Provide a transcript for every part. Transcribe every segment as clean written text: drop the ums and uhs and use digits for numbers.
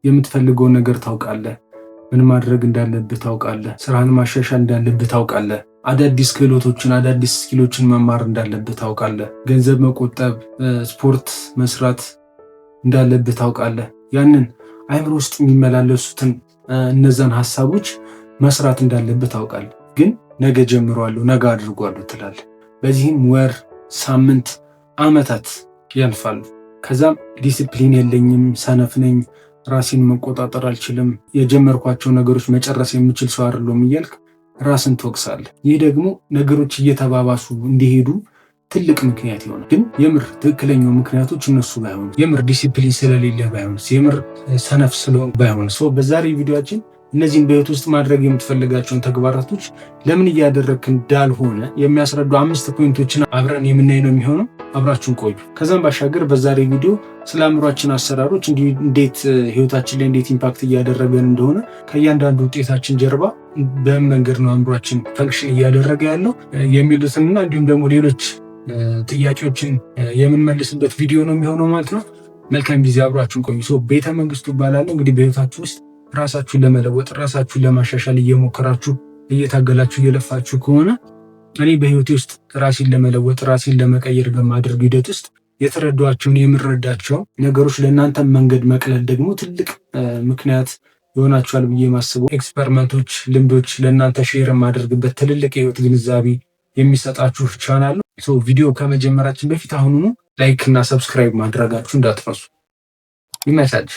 የምትፈልገውን ነገር ታውቃለህ። ምን ማድረግ እንዳለብህ ታውቃለህ። ስራህን ማሻሻል እንዳለብህ ታውቃለህ። አዳዲስ ክህሎቶችን አዳዲስ ስኪሎችን መማር እንዳለብህ ታውቃለህ። ገንዘብ መቆጠብ፣ ስፖርት መስራት እንዳለብህ ታውቃለህ። ያንን አይምሮ ውስጥ የሚመላለሱትን እነዛን ሀሳቦች መስራት እንዳለብህ ታውቃለህ። ግን ነገ ጀምሯለሁ፣ ነገ አድርጓለሁ ትላለህ። በዚህም ወር፣ ሳምንት፣ አመታት ያልፋሉ። ከዛም ዲሲፕሊን የለኝም፣ ሰነፍ ነኝ፣ ራሴን መቆጣጠር አልችልም፣ የጀመርኳቸው ነገሮች መጨረስ የምችል ሰው አይደለሁም እያልክ ራስን ትወቅሳለህ። ይህ ደግሞ ነገሮች እየተባባሱ እንዲሄዱ ትልቅ ምክንያት ይሆናል። ግን የምር ትክክለኛው ምክንያቶች እነሱ ባይሆኑ፣ የምር ዲሲፕሊን ስለሌለ ባይሆን፣ የምር ሰነፍ ስለሆን ባይሆን፣ በዛሬ ቪዲዮአችን እነዚህን በህይወት ውስጥ ማድረግ የምትፈልጋቸውን ተግባራቶች ለምን እያደረግክ እንዳልሆነ የሚያስረዱ 5 ፖይንቶችን አብረን የምናይ ነው የሚሆነው። አብራችሁን ቆዩ። ከዛም ባሻገር በዛሬ ቪዲዮ ስለ አእምሯችን አሰራሮች እንዴት ህይወታችን ላይ እንዴት ኢምፓክት እያደረገን እንደሆነ ከእያንዳንዱ ውጤታችን ጀርባ በምን መንገድ ነው አእምሯችን ፈንክሽን እያደረገ ያለው የሚሉትንና እንዲሁም ደግሞ ሌሎች ጥያቄዎችን የምንመልስበት ቪዲዮ ነው የሚሆነው ማለት ነው። መልካም ጊዜ፣ አብራችሁን ቆዩ። ቤተ መንግስቱ እባላለሁ። እንግዲህ በህይወታችሁ ውስጥ ራሳችሁን ለመለወጥ ራሳችሁን ለማሻሻል እየሞከራችሁ እየታገላችሁ እየለፋችሁ ከሆነ እኔ በህይወቴ ውስጥ ራሴን ለመለወጥ ራሴን ለመቀየር በማድረግ ሂደት ውስጥ የተረዷቸውን የምረዳቸው ነገሮች ለእናንተ መንገድ መቅለል ደግሞ ትልቅ ምክንያት ይሆናችኋል ብዬ ማስበው ኤክስፐሪመንቶች፣ ልምዶች ለእናንተ ሼር የማደርግበት ትልልቅ የህይወት ግንዛቤ የሚሰጣችሁ ቻናል ነው። ቪዲዮ ከመጀመራችን በፊት አሁኑኑ ላይክ እና ሰብስክራይብ ማድረጋችሁ እንዳትረሱ። ይመቻች።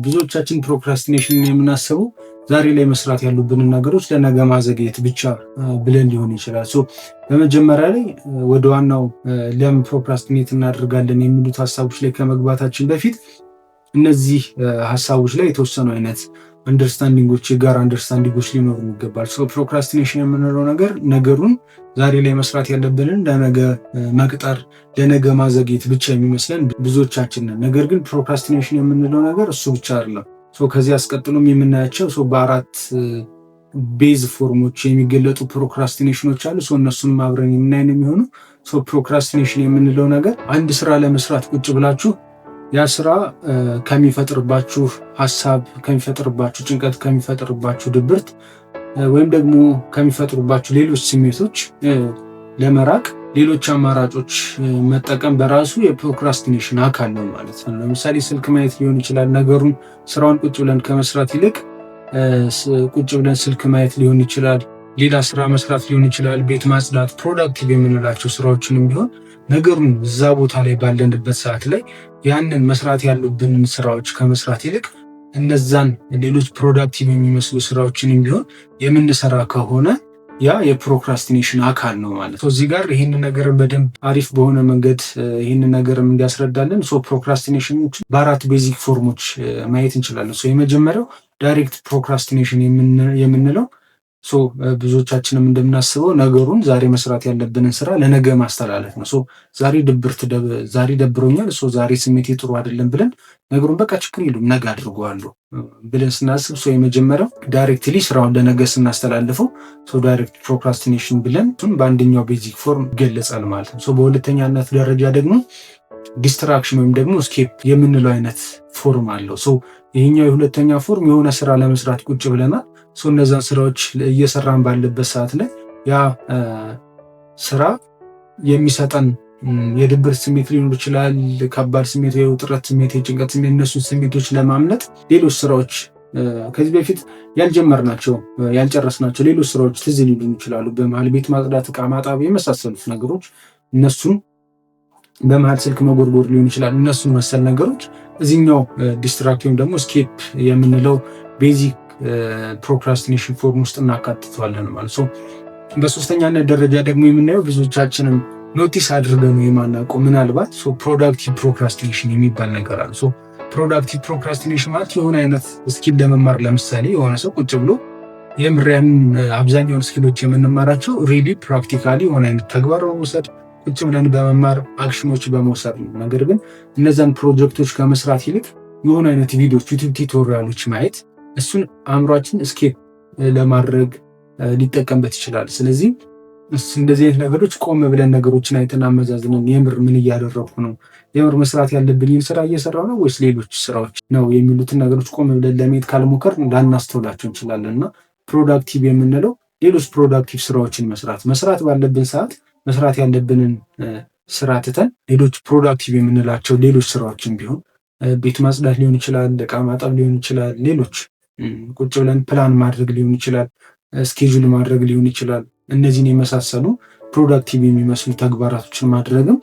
ብዙዎቻችን ፕሮክራስቲኔሽን የምናስበው ዛሬ ላይ መስራት ያሉብንን ነገሮች ለነገ ማዘግየት ብቻ ብለን ሊሆን ይችላል። በመጀመሪያ ላይ ወደ ዋናው ለምን ፕሮክራስቲኔት እናደርጋለን የሚሉት ሀሳቦች ላይ ከመግባታችን በፊት እነዚህ ሀሳቦች ላይ የተወሰኑ አይነት አንደርስታንዲንጎች፣ የጋራ አንደርስታንዲንጎች ሊኖሩ ይገባል። ፕሮክራስቲኔሽን የምንለው ነገር ነገሩን ዛሬ ላይ መስራት ያለብንን ለነገ መቅጠር፣ ለነገ ማዘግየት ብቻ የሚመስለን ብዙዎቻችን ነን። ነገር ግን ፕሮክራስቲኔሽን የምንለው ነገር እሱ ብቻ አይደለም። ከዚህ አስቀጥሎም የምናያቸው በአራት ቤዝ ፎርሞች የሚገለጡ ፕሮክራስቲኔሽኖች አሉ። እነሱንም አብረን የምናይ ነው የሚሆነው። ፕሮክራስቲኔሽን የምንለው ነገር አንድ ስራ ለመስራት ቁጭ ብላችሁ ያ ስራ ከሚፈጥርባችሁ ሀሳብ፣ ከሚፈጥርባችሁ ጭንቀት፣ ከሚፈጥርባችሁ ድብርት ወይም ደግሞ ከሚፈጥሩባችሁ ሌሎች ስሜቶች ለመራቅ ሌሎች አማራጮች መጠቀም በራሱ የፕሮክራስቲኔሽን አካል ነው ማለት ነው። ለምሳሌ ስልክ ማየት ሊሆን ይችላል። ነገሩን ስራውን ቁጭ ብለን ከመስራት ይልቅ ቁጭ ብለን ስልክ ማየት ሊሆን ይችላል። ሌላ ስራ መስራት ሊሆን ይችላል። ቤት ማጽዳት፣ ፕሮዳክቲቭ የምንላቸው ስራዎችንም ቢሆን ነገሩን እዛ ቦታ ላይ ባለንበት ሰዓት ላይ ያንን መስራት ያሉብንን ስራዎች ከመስራት ይልቅ እነዛን ሌሎች ፕሮዳክቲቭ የሚመስሉ ስራዎችንም ቢሆን የምንሰራ ከሆነ ያ የፕሮክራስቲኔሽን አካል ነው ማለት ነው። እዚህ ጋር ይህንን ነገር በደንብ አሪፍ በሆነ መንገድ ይህንን ነገርም እንዲያስረዳለን ፕሮክራስቲኔሽን በአራት ቤዚክ ፎርሞች ማየት እንችላለን። የመጀመሪያው ዳይሬክት ፕሮክራስቲኔሽን የምንለው ብዙዎቻችንም እንደምናስበው ነገሩን ዛሬ መስራት ያለብንን ስራ ለነገ ማስተላለፍ ነው። ዛሬ ደብሮኛል፣ ዛሬ ስሜቴ ጥሩ አይደለም ብለን ነገሩን በቃ ችግር የለም ነገ አድርገዋለሁ ብለን ስናስብ የመጀመሪያው ዳይሬክትሊ ስራውን ለነገ ስናስተላልፈው ዳይሬክት ፕሮክራስቲኔሽን ብለን በአንደኛው ቤዚክ ፎርም ይገለጻል ማለት ነው። በሁለተኛነት ደረጃ ደግሞ ዲስትራክሽን ወይም ደግሞ ስኬፕ የምንለው አይነት ፎርም አለው። ይሄኛው የሁለተኛ ፎርም የሆነ ስራ ለመስራት ቁጭ ብለናል። እነዛን ስራዎች እየሰራን ባለበት ሰዓት ላይ ያ ስራ የሚሰጠን የድብርት ስሜት ሊኖር ይችላል፣ ከባድ ስሜት፣ የውጥረት ስሜት፣ የጭንቀት ስሜት፣ እነሱን ስሜቶች ለማምለጥ ሌሎች ስራዎች ከዚህ በፊት ያልጀመርናቸው ያልጨረስናቸው ሌሎች ስራዎች ትዝ ሊሉን ይችላሉ። በመሀል ቤት ማጽዳት፣ ዕቃ ማጠብ የመሳሰሉት ነገሮች እነሱን በመሀል ስልክ መጎርጎር ሊሆን ይችላል። እነሱን መሰል ነገሮች እዚህኛው ዲስትራክት ወይም ደግሞ ስኬፕ የምንለው ቤዚክ ፕሮክራስቲኔሽን ፎርም ውስጥ እናካትተዋለን ማለት ነው። በሶስተኛነት ደረጃ ደግሞ የምናየው ብዙዎቻችንም ኖቲስ አድርገን የማናውቀው ምናልባት ፕሮዳክቲቭ ፕሮክራስቲኔሽን የሚባል ነገር አለ። ፕሮዳክቲቭ ፕሮክራስቲኔሽን ማለት የሆነ አይነት ስኪል ለመማር ለምሳሌ የሆነ ሰው ቁጭ ብሎ የምሪያን አብዛኛውን ስኪሎች የምንማራቸው ሪሊ ፕራክቲካሊ የሆነ አይነት ተግባር በመውሰድ ቁጭ ብለን በመማር አክሽኖች በመውሰድ ነው። ነገር ግን እነዛን ፕሮጀክቶች ከመስራት ይልቅ የሆነ አይነት ቪዲዮዎች፣ ዩቲዩብ ቱቶሪያሎች ማየት እሱን አእምሯችን እስኬፕ ለማድረግ ሊጠቀምበት ይችላል። ስለዚህ እንደዚህ አይነት ነገሮች ቆም ብለን ነገሮችን አይተን አመዛዝነን የምር ምን እያደረኩ ነው፣ የምር መስራት ያለብኝን ስራ እየሰራሁ ነው ወይስ ሌሎች ስራዎች ነው የሚሉትን ነገሮች ቆም ብለን ለማየት ካልሞከርን ላናስተውላቸው እንችላለን። እና ፕሮዳክቲቭ የምንለው ሌሎች ፕሮዳክቲቭ ስራዎችን መስራት ባለብን ሰዓት መስራት ያለብንን ስራ ትተን ሌሎች ፕሮዳክቲቭ የምንላቸው ሌሎች ስራዎችን ቢሆን ቤት ማጽዳት ሊሆን ይችላል፣ እቃ ማጠብ ሊሆን ይችላል፣ ሌሎች ቁጭ ብለን ፕላን ማድረግ ሊሆን ይችላል፣ ስኬጁል ማድረግ ሊሆን ይችላል። እነዚህን የመሳሰሉ ፕሮዳክቲቭ የሚመስሉ ተግባራቶችን ማድረግም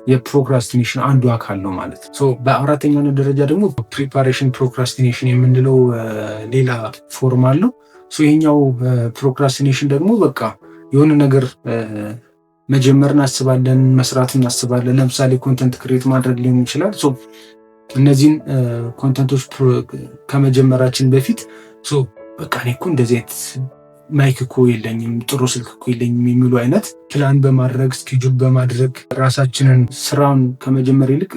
የፕሮክራስቲኔሽን አንዱ አካል ነው ማለት ነው። በአራተኛው ደረጃ ደግሞ ፕሪፓሬሽን ፕሮክራስቲኔሽን የምንለው ሌላ ፎርም አለው። ይሄኛው ፕሮክራስቲኔሽን ደግሞ በቃ የሆነ ነገር መጀመር እናስባለን፣ መስራት እናስባለን። ለምሳሌ ኮንተንት ክሬት ማድረግ ሊሆን ይችላል። እነዚህን ኮንተንቶች ከመጀመራችን በፊት በቃ እኔ እኮ እንደዚህ አይነት ማይክ እኮ የለኝም፣ ጥሩ ስልክ እኮ የለኝም የሚሉ አይነት ፕላን በማድረግ ስኬጁል በማድረግ ራሳችንን ስራውን ከመጀመር ይልቅ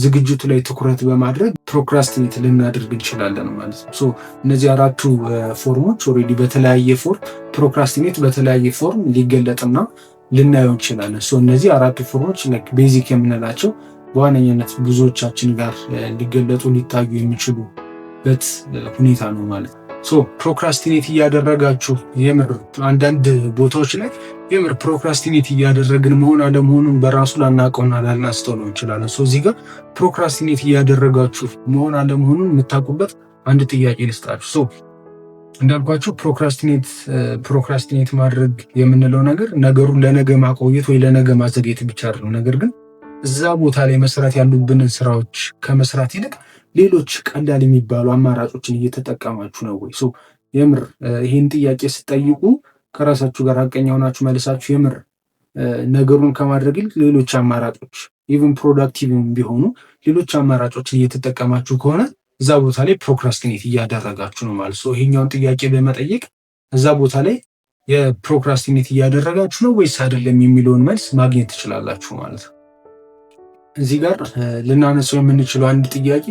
ዝግጅቱ ላይ ትኩረት በማድረግ ፕሮክራስቲኔት ልናደርግ እንችላለን ማለት ነው። እነዚህ አራቱ ፎርሞች ኦልሬዲ በተለያየ ፎርም ፕሮክራስቲኔት በተለያየ ፎርም ሊገለጥና ልናየው እንችላለን። እነዚህ አራቱ ፎርሞች ቤዚክ የምንላቸው በዋነኛነት ብዙዎቻችን ጋር ሊገለጡ ሊታዩ የሚችሉበት ሁኔታ ነው ማለት ነው። ፕሮክራስቲኔት እያደረጋችሁ የምር አንዳንድ ቦታዎች ላይ የምር ፕሮክራስቲኔት እያደረግን መሆን አለመሆኑን በራሱ ላናውቀውና ላናስተውለው እንችላለን። እዚህ ጋር ፕሮክራስቲኔት እያደረጋችሁ መሆን አለመሆኑን የምታውቁበት አንድ ጥያቄ ልስጣችሁ። እንዳልኳችሁ ፕሮክራስቲኔት ማድረግ የምንለው ነገር ነገሩን ለነገ ማቆየት ወይ ለነገ ማዘግየት ብቻ አይደለም። ነገር ግን እዛ ቦታ ላይ መስራት ያሉብንን ስራዎች ከመስራት ይልቅ ሌሎች ቀላል የሚባሉ አማራጮችን እየተጠቀማችሁ ነው ወይ? የምር ይህን ጥያቄ ስጠይቁ ከራሳችሁ ጋር ሀቀኛ ሆናችሁ መልሳችሁ የምር ነገሩን ከማድረግ ይልቅ ሌሎች አማራጮች ኢቭን ፕሮዳክቲቭ ቢሆኑ ሌሎች አማራጮችን እየተጠቀማችሁ ከሆነ እዛ ቦታ ላይ ፕሮክራስቲኔት እያደረጋችሁ ነው ማለት ነው። ይሄኛውን ጥያቄ በመጠየቅ እዛ ቦታ ላይ የፕሮክራስቲኔት እያደረጋችሁ ነው ወይስ አይደለም የሚለውን መልስ ማግኘት ትችላላችሁ ማለት ነው። እዚህ ጋር ልናነሳው የምንችለው አንድ ጥያቄ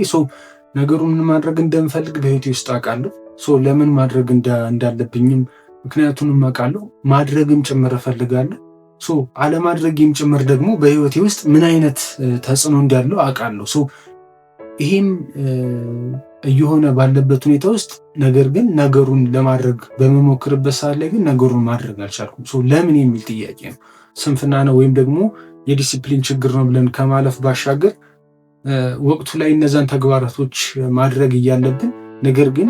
ነገሩን ምን ማድረግ እንደምፈልግ በህይወቴ ውስጥ አውቃለሁ። ለምን ማድረግ እንዳለብኝም ምክንያቱንም አውቃለሁ። ማድረግም ጭምር እፈልጋለሁ። አለማድረግም ጭምር ደግሞ በህይወቴ ውስጥ ምን አይነት ተጽዕኖ እንዳለው አውቃለሁ። ይህም እየሆነ ባለበት ሁኔታ ውስጥ ነገር ግን ነገሩን ለማድረግ በመሞክርበት ሰዓት ላይ ግን ነገሩን ማድረግ አልቻልኩም። ለምን የሚል ጥያቄ ነው። ስንፍና ነው ወይም ደግሞ የዲሲፕሊን ችግር ነው ብለን ከማለፍ ባሻገር ወቅቱ ላይ እነዛን ተግባራቶች ማድረግ እያለብን ነገር ግን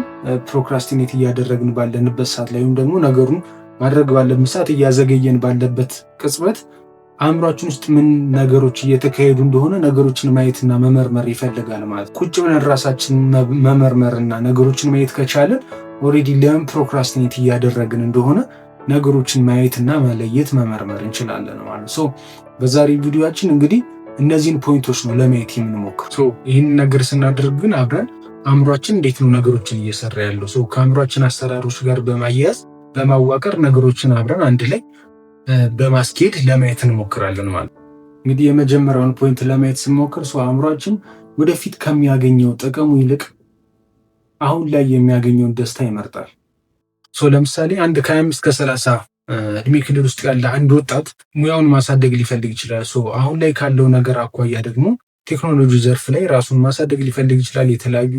ፕሮክራስቲኔት እያደረግን ባለንበት ሰዓት ላይ ወይም ደግሞ ነገሩን ማድረግ ባለብን ሰዓት እያዘገየን ባለበት ቅጽበት አእምሯችን ውስጥ ምን ነገሮች እየተካሄዱ እንደሆነ ነገሮችን ማየትና መመርመር ይፈልጋል ማለት ነው። ቁጭ ብለን ራሳችን መመርመርና ነገሮችን ማየት ከቻለን ኦልሬዲ ለምን ፕሮክራስቲኔት እያደረግን እንደሆነ ነገሮችን ማየትና መለየት መመርመር እንችላለን ማለት ነው። በዛሬ ቪዲዮአችን እንግዲህ እነዚህን ፖይንቶች ነው ለማየት የምንሞክር። ይህን ነገር ስናደርግ ግን አብረን አእምሯችን እንዴት ነው ነገሮችን እየሰራ ያለው ከአእምሯችን አሰራሮች ጋር በማያያዝ በማዋቀር ነገሮችን አብረን አንድ ላይ በማስኬድ ለማየት እንሞክራለን ማለት ነው። እንግዲህ የመጀመሪያውን ፖይንት ለማየት ስንሞክር አእምሯችን ወደፊት ከሚያገኘው ጥቅሙ ይልቅ አሁን ላይ የሚያገኘውን ደስታ ይመርጣል። ለምሳሌ አንድ ከ25 እስከ 30 እድሜ ክልል ውስጥ ያለ አንድ ወጣት ሙያውን ማሳደግ ሊፈልግ ይችላል። አሁን ላይ ካለው ነገር አኳያ ደግሞ ቴክኖሎጂ ዘርፍ ላይ ራሱን ማሳደግ ሊፈልግ ይችላል። የተለያዩ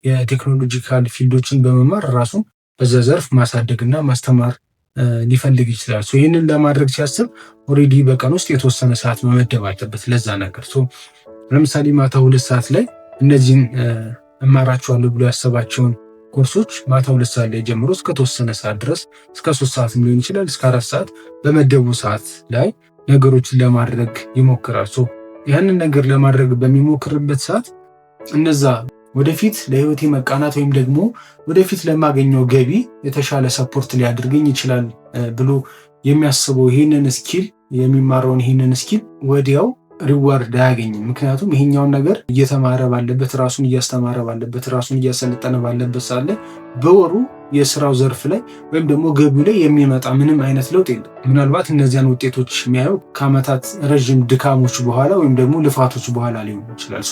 የቴክኖሎጂካል ፊልዶችን በመማር ራሱን በዛ ዘርፍ ማሳደግና ማስተማር ሊፈልግ ይችላል። ይህንን ለማድረግ ሲያስብ ኦልሬዲ በቀን ውስጥ የተወሰነ ሰዓት መመደብ አለበት ለዛ ነገር። ለምሳሌ ማታ 2 ሰዓት ላይ እነዚህን እማራቸዋለሁ ብሎ ያሰባቸውን ኮርሶች ማታ 2 ሰዓት ላይ ጀምሮ እስከ ተወሰነ ሰዓት ድረስ እስከ 3 ሰዓት ሊሆን ይችላል እስከ 4 ሰዓት በመደቡ ሰዓት ላይ ነገሮችን ለማድረግ ይሞክራል። ያንን ነገር ለማድረግ በሚሞክርበት ሰዓት እነዛ ወደፊት ለህይወቴ መቃናት ወይም ደግሞ ወደፊት ለማገኘው ገቢ የተሻለ ሰፖርት ሊያደርገኝ ይችላል ብሎ የሚያስበው ይህንን ስኪል የሚማረውን ይህንን ስኪል ወዲያው ሪዋርድ አያገኝም። ምክንያቱም ይሄኛውን ነገር እየተማረ ባለበት ራሱን እያስተማረ ባለበት ራሱን እያሰለጠነ ባለበት ሳለ በወሩ የስራው ዘርፍ ላይ ወይም ደግሞ ገቢው ላይ የሚመጣ ምንም አይነት ለውጥ የለም። ምናልባት እነዚያን ውጤቶች የሚያየው ከዓመታት ረዥም ድካሞች በኋላ ወይም ደግሞ ልፋቶች በኋላ ሊሆን ይችላል።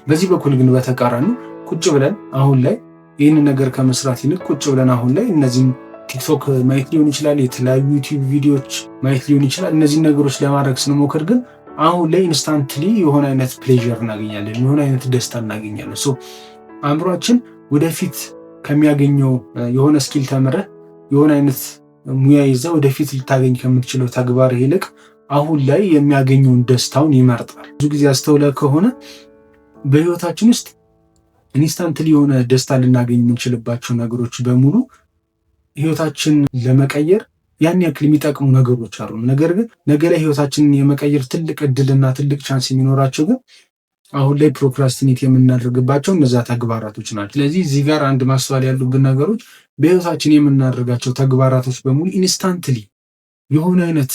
በዚህ በኩል ግን በተቃራኒ ቁጭ ብለን አሁን ላይ ይህንን ነገር ከመስራት ይልቅ ቁጭ ብለን አሁን ላይ እነዚህን ቲክቶክ ማየት ሊሆን ይችላል፣ የተለያዩ ዩቲዩብ ቪዲዮዎች ማየት ሊሆን ይችላል። እነዚህ ነገሮች ለማድረግ ስንሞክር ግን አሁን ላይ ኢንስታንትሊ የሆነ አይነት ፕሌዥር እናገኛለን፣ የሆነ አይነት ደስታ እናገኛለን። አእምሯችን ወደፊት ከሚያገኘው የሆነ ስኪል ተምረህ የሆነ አይነት ሙያ ይዘህ ወደፊት ልታገኝ ከምትችለው ተግባር ይልቅ አሁን ላይ የሚያገኘውን ደስታውን ይመርጣል። ብዙ ጊዜ አስተውለህ ከሆነ በህይወታችን ውስጥ ኢንስታንትሊ የሆነ ደስታ ልናገኝ የምንችልባቸው ነገሮች በሙሉ ህይወታችን ለመቀየር ያን ያክል የሚጠቅሙ ነገሮች አሉ። ነገር ግን ነገ ላይ ህይወታችንን የመቀየር ትልቅ እድልና ትልቅ ቻንስ የሚኖራቸው ግን አሁን ላይ ፕሮክራስቲኔት የምናደርግባቸው እነዛ ተግባራቶች ናቸው። ስለዚህ እዚህ ጋር አንድ ማስተዋል ያሉብን ነገሮች በህይወታችን የምናደርጋቸው ተግባራቶች በሙሉ ኢንስታንትሊ የሆነ አይነት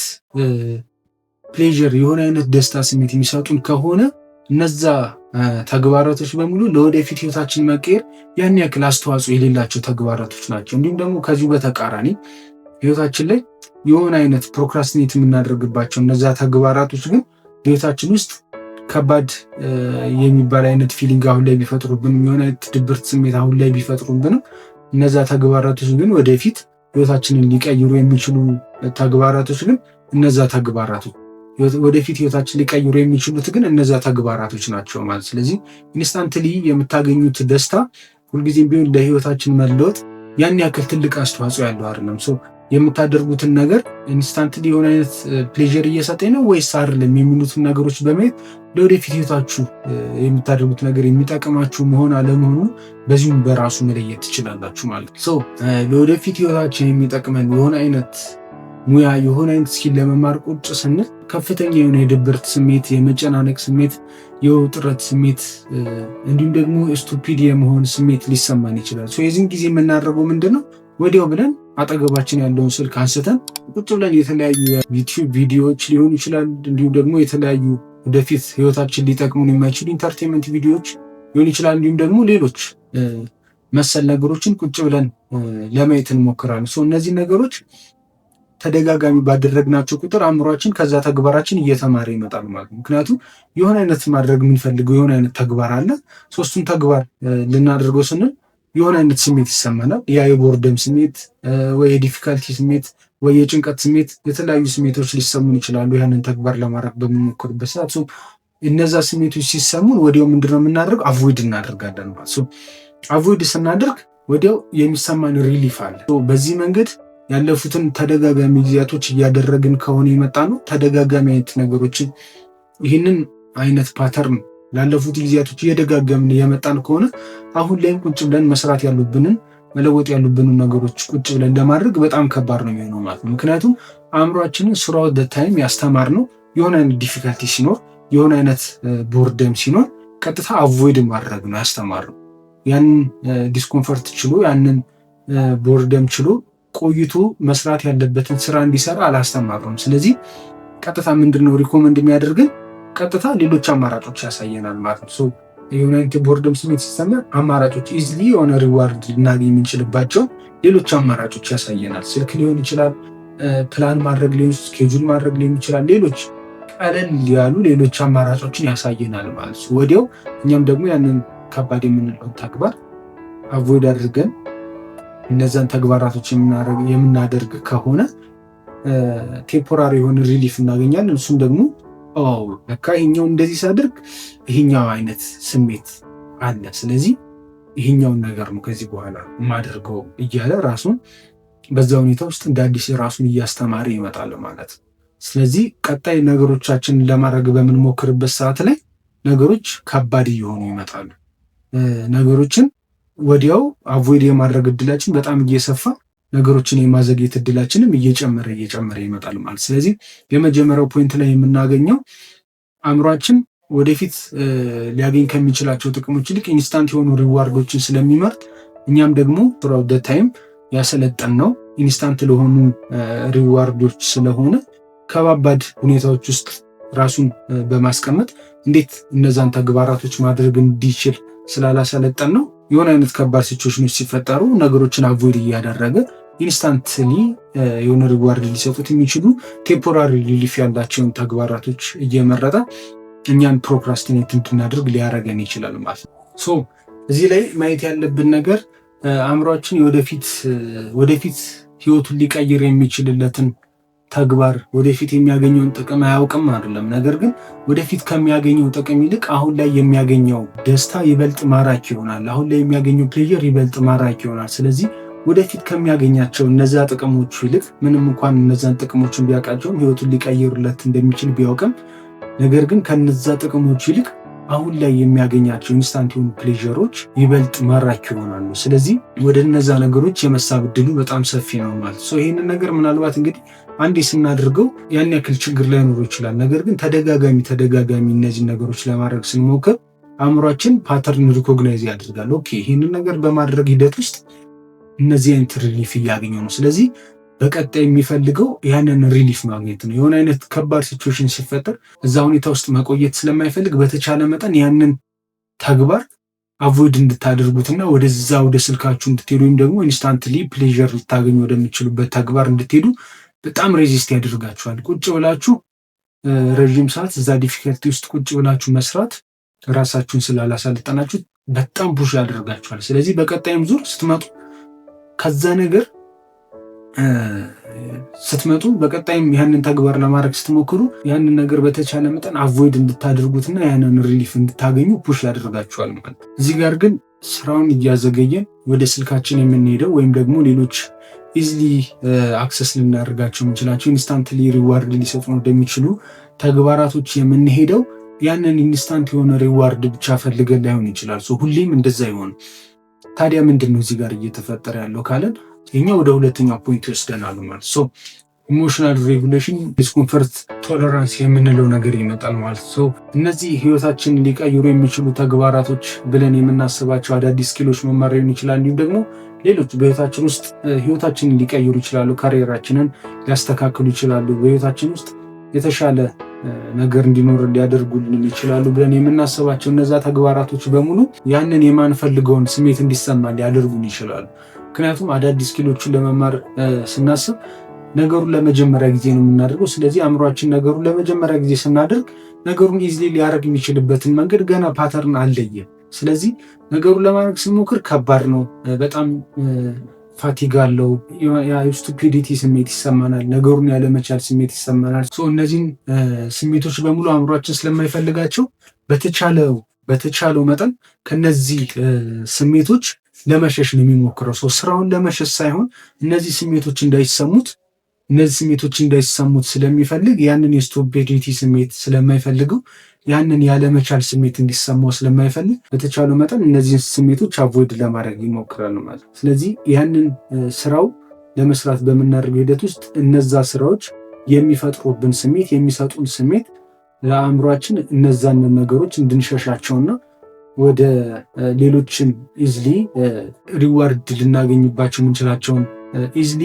ፕሌዥር የሆነ አይነት ደስታ ስሜት የሚሰጡን ከሆነ እነዛ ተግባራቶች በሙሉ ለወደፊት ህይወታችን መቀየር ያን ያክል አስተዋጽኦ የሌላቸው ተግባራቶች ናቸው። እንዲሁም ደግሞ ከዚሁ በተቃራኒ ህይወታችን ላይ የሆነ አይነት ፕሮክራስቲኔት የምናደርግባቸው እነዛ ተግባራቶች ግን ህይወታችን ውስጥ ከባድ የሚባል አይነት ፊሊንግ አሁን ላይ ቢፈጥሩብንም የሆነ አይነት ድብርት ስሜት አሁን ላይ ቢፈጥሩብንም እነዛ ተግባራቶች ግን ወደፊት ህይወታችንን ሊቀይሩ የሚችሉ ተግባራቶች ግን እነዛ ተግባራቶች ወደፊት ህይወታችን ሊቀይሩ የሚችሉት ግን እነዛ ተግባራቶች ናቸው ማለት። ስለዚህ ኢንስታንትሊ የምታገኙት ደስታ ሁልጊዜም ቢሆን ለህይወታችን መለወጥ ያን ያክል ትልቅ አስተዋጽኦ ያለው አይደለም። የምታደርጉትን ነገር ኢንስታንትሊ የሆነ አይነት ፕሌዥር እየሰጠኝ ነው ወይስ አይደለም የሚሉትን ነገሮች በማየት ለወደፊት ህይወታችሁ የምታደርጉት ነገር የሚጠቅማችሁ መሆን አለመሆኑ በዚሁም በራሱ መለየት ትችላላችሁ ማለት ነው። ለወደፊት ህይወታችን የሚጠቅመን የሆነ አይነት ሙያ የሆነ አይነት ስኪል ለመማር ቁጭ ስንል ከፍተኛ የሆነ የድብርት ስሜት፣ የመጨናነቅ ስሜት፣ የውጥረት ስሜት እንዲሁም ደግሞ ስቱፒድ የመሆን ስሜት ሊሰማን ይችላል። የዚህን ጊዜ የምናደርገው ምንድነው? ወዲያው ብለን አጠገባችን ያለውን ስልክ አንስተን ቁጭ ብለን የተለያዩ ዩቲዩብ ቪዲዮዎች ሊሆኑ ይችላል፣ እንዲሁም ደግሞ የተለያዩ ወደፊት ህይወታችን ሊጠቅሙን የማይችሉ ኢንተርቴንመንት ቪዲዮዎች ሊሆን ይችላል፣ እንዲሁም ደግሞ ሌሎች መሰል ነገሮችን ቁጭ ብለን ለማየት እንሞክራለን። እነዚህ ነገሮች ተደጋጋሚ ባደረግናቸው ቁጥር አእምሯችን ከዛ ተግባራችን እየተማረ ይመጣል ማለት ነው። ምክንያቱም የሆነ አይነት ማድረግ የምንፈልገው የሆነ አይነት ተግባር አለ። ሶስቱን ተግባር ልናደርገው ስንል የሆነ አይነት ስሜት ይሰማናል። ያ የቦርደም ስሜት ወይ የዲፊካልቲ ስሜት ወይ የጭንቀት ስሜት፣ የተለያዩ ስሜቶች ሊሰሙን ይችላሉ ያንን ተግባር ለማድረግ በምንሞክርበት ሰዓት። እነዛ ስሜቶች ሲሰሙን ወዲያው ምንድነው የምናደርገው? አቮይድ እናደርጋለን ማለት ነው። አቮይድ ስናደርግ ወዲያው የሚሰማን ሪሊፍ አለ። በዚህ መንገድ ያለፉትን ተደጋጋሚ ጊዜያቶች እያደረግን ከሆነ የመጣ ነው ተደጋጋሚ አይነት ነገሮችን ይህንን አይነት ፓተርን ላለፉት ጊዜያቶች እየደጋገምን የመጣን ከሆነ አሁን ላይም ቁጭ ብለን መስራት ያሉብንን መለወጥ ያሉብንን ነገሮች ቁጭ ብለን ለማድረግ በጣም ከባድ ነው የሚሆነው ማለት ነው። ምክንያቱም አእምሯችንን ስራው ታይም ያስተማር ነው የሆነ አይነት ዲፊካልቲ ሲኖር የሆነ አይነት ቦርደም ሲኖር ቀጥታ አቮይድ ማድረግ ነው ያስተማር ነው። ያንን ዲስኮምፈርት ችሎ ያንን ቦርደም ችሎ ቆይቶ መስራት ያለበትን ስራ እንዲሰራ አላስተማርም። ስለዚህ ቀጥታ ምንድነው ሪኮመንድ የሚያደርግን? ቀጥታ ሌሎች አማራጮች ያሳየናል ማለት ነው። የሆነ አይነት ቦርደም ስሜት ሲሰማ አማራጮች ኢዝሊ የሆነ ሪዋርድ ልናገኝ የምንችልባቸው ሌሎች አማራጮች ያሳየናል። ስልክ ሊሆን ይችላል፣ ፕላን ማድረግ ሊሆን ስኬጁል ማድረግ ሊሆን ይችላል። ሌሎች ቀለል ያሉ ሌሎች አማራጮችን ያሳየናል ማለት ነው። ወዲያው እኛም ደግሞ ያንን ከባድ የምንለውን ተግባር አቮይድ አድርገን እነዛን ተግባራቶች የምናደርግ ከሆነ ቴምፖራሪ የሆነ ሪሊፍ እናገኛለን። እሱም ደግሞ በቃ ይሄኛው እንደዚህ ሳደርግ ይሄኛው አይነት ስሜት አለ፣ ስለዚህ ይሄኛውን ነገር ነው ከዚህ በኋላ የማደርገው እያለ ራሱን በዛ ሁኔታ ውስጥ እንደ አዲስ ራሱን እያስተማረ ይመጣል ማለት ነው። ስለዚህ ቀጣይ ነገሮቻችንን ለማድረግ በምንሞክርበት ሰዓት ላይ ነገሮች ከባድ እየሆኑ ይመጣሉ። ነገሮችን ወዲያው አቮይድ የማድረግ እድላችን በጣም እየሰፋ ነገሮችን የማዘግየት እድላችንም እየጨመረ ይመጣል ማለት። ስለዚህ የመጀመሪያው ፖይንት ላይ የምናገኘው አእምሯችን ወደፊት ሊያገኝ ከሚችላቸው ጥቅሞች ይልቅ ኢንስታንት የሆኑ ሪዋርዶችን ስለሚመርጥ እኛም ደግሞ throughout the time ያሰለጠነው ኢንስታንት ለሆኑ ሪዋርዶች ስለሆነ ከባባድ ሁኔታዎች ውስጥ ራሱን በማስቀመጥ እንዴት እነዛን ተግባራቶች ማድረግ እንዲችል ስላላሰለጠነው የሆነ አይነት ከባድ ሲቹዌሽኖች ሲፈጠሩ ነገሮችን አቮይድ እያደረገ ኢንስታንትሊ የሆነ ሪዋርድ ሊሰጡት የሚችሉ ቴምፖራሪ ሪሊፍ ያላቸውን ተግባራቶች እየመረጠ እኛን ፕሮክራስቲኔት እንድናደርግ ሊያደርገን ይችላል ማለት ነው። እዚህ ላይ ማየት ያለብን ነገር አእምሯችን ወደፊት ህይወቱን ሊቀይር የሚችልለትን ተግባር ወደፊት የሚያገኘውን ጥቅም አያውቅም አይደለም። ነገር ግን ወደፊት ከሚያገኘው ጥቅም ይልቅ አሁን ላይ የሚያገኘው ደስታ ይበልጥ ማራኪ ይሆናል። አሁን ላይ የሚያገኘው ፕሌዠር ይበልጥ ማራኪ ይሆናል። ስለዚህ ወደፊት ከሚያገኛቸው እነዛ ጥቅሞቹ ይልቅ ምንም እንኳን እነዛን ጥቅሞችን ቢያውቃቸውም ህይወቱን ሊቀይርለት እንደሚችል ቢያውቅም፣ ነገር ግን ከነዛ ጥቅሞቹ ይልቅ አሁን ላይ የሚያገኛቸው ኢንስታንት የሆኑ ፕሌዠሮች ይበልጥ ማራኪ ይሆናሉ። ስለዚህ ወደ እነዛ ነገሮች የመሳብ እድሉ በጣም ሰፊ ነው ማለት ነው። ይህንን ነገር ምናልባት እንግዲህ አንዴ ስናደርገው ያን ያክል ችግር ላይኖረው ይችላል። ነገር ግን ተደጋጋሚ እነዚህ ነገሮች ለማድረግ ስንሞክር አእምሯችን ፓተርን ሪኮግናይዝ ያደርጋል። ኦኬ ይህንን ነገር በማድረግ ሂደት ውስጥ እነዚህ አይነት ሪሊፍ እያገኘ ነው። ስለዚህ በቀጣይ የሚፈልገው ያንን ሪሊፍ ማግኘት ነው። የሆነ አይነት ከባድ ሲቹዌሽን ሲፈጠር እዛ ሁኔታ ውስጥ መቆየት ስለማይፈልግ በተቻለ መጠን ያንን ተግባር አቮይድ እንድታደርጉትና ወደዛ ወደ ስልካችሁ እንድትሄዱ ወይም ደግሞ ኢንስታንትሊ ፕሌዠር ልታገኙ ወደሚችሉበት ተግባር እንድትሄዱ በጣም ሬዚስት ያደርጋችኋል። ቁጭ ብላችሁ ረዥም ሰዓት እዛ ዲፊከልቲ ውስጥ ቁጭ ብላችሁ መስራት ራሳችሁን ስላላሳልጠናችሁ በጣም ፑሽ ያደርጋችኋል። ስለዚህ በቀጣይም ዙር ስትመጡ ከዛ ነገር ስትመጡ በቀጣይም ያንን ተግባር ለማድረግ ስትሞክሩ ያንን ነገር በተቻለ መጠን አቮይድ እንድታደርጉትና ያንን ሪሊፍ እንድታገኙ ፑሽ ያደርጋችኋል ማለት። እዚህ ጋር ግን ስራውን እያዘገየን ወደ ስልካችን የምንሄደው ወይም ደግሞ ሌሎች ኢዝሊ አክሰስ ልናደርጋቸው የምንችላቸው ኢንስታንትሊ ሪዋርድ ሊሰጡ እንደሚችሉ ተግባራቶች የምንሄደው ያንን ኢንስታንት የሆነ ሪዋርድ ብቻ ፈልገን ላይሆን ይችላል። ሁሌም እንደዛ ይሆን። ታዲያ ምንድን ነው እዚህ ጋር እየተፈጠረ ያለው ካለን የኛ ወደ ሁለተኛው ፖይንት ይወስደናል ማለት ነው። ኢሞሽናል ሬጉሌሽን ዲስኮምፈርት ቶለራንስ የምንለው ነገር ይመጣል ማለት ነው። እነዚህ ህይወታችንን ሊቀይሩ የሚችሉ ተግባራቶች ብለን የምናስባቸው አዳዲስ ስኪሎች መማር ሊሆን ይችላል። እንዲሁም ደግሞ ሌሎች በህይወታችን ውስጥ ህይወታችንን ሊቀይሩ ይችላሉ፣ ካሪየራችንን ሊያስተካክሉ ይችላሉ፣ በህይወታችን ውስጥ የተሻለ ነገር እንዲኖር ሊያደርጉልን ይችላሉ ብለን የምናስባቸው እነዛ ተግባራቶች በሙሉ ያንን የማንፈልገውን ስሜት እንዲሰማ ሊያደርጉን ይችላሉ። ምክንያቱም አዳዲስ ስኪሎችን ለመማር ስናስብ ነገሩን ለመጀመሪያ ጊዜ ነው የምናደርገው። ስለዚህ አእምሯችን ነገሩን ለመጀመሪያ ጊዜ ስናደርግ ነገሩን ኢዝሊ ሊያደርግ የሚችልበትን መንገድ ገና ፓተርን አልለየም። ስለዚህ ነገሩን ለማድረግ ስንሞክር ከባድ ነው፣ በጣም ፋቲግ አለው፣ የስቱፒዲቲ ስሜት ይሰማናል፣ ነገሩን ያለመቻል ስሜት ይሰማናል። እነዚህን ስሜቶች በሙሉ አእምሯችን ስለማይፈልጋቸው በተቻለው መጠን ከነዚህ ስሜቶች ለመሸሽ ነው የሚሞክረው። ስራውን ለመሸሽ ሳይሆን እነዚህ ስሜቶች እንዳይሰሙት ስለሚፈልግ ያንን የስቱፒዲቲ ስሜት ስለማይፈልገው ያንን ያለመቻል ስሜት እንዲሰማው ስለማይፈልግ በተቻለው መጠን እነዚህን ስሜቶች አቮይድ ለማድረግ ይሞክራል ማለት። ስለዚህ ያንን ስራው ለመስራት በምናደርገው ሂደት ውስጥ እነዛ ስራዎች የሚፈጥሩብን ስሜት የሚሰጡን ስሜት ለአእምሯችን እነዛን ነገሮች እንድንሸሻቸውና ወደ ሌሎችን ኢዝሊ ሪዋርድ ልናገኝባቸው የምንችላቸውን ኢዝሊ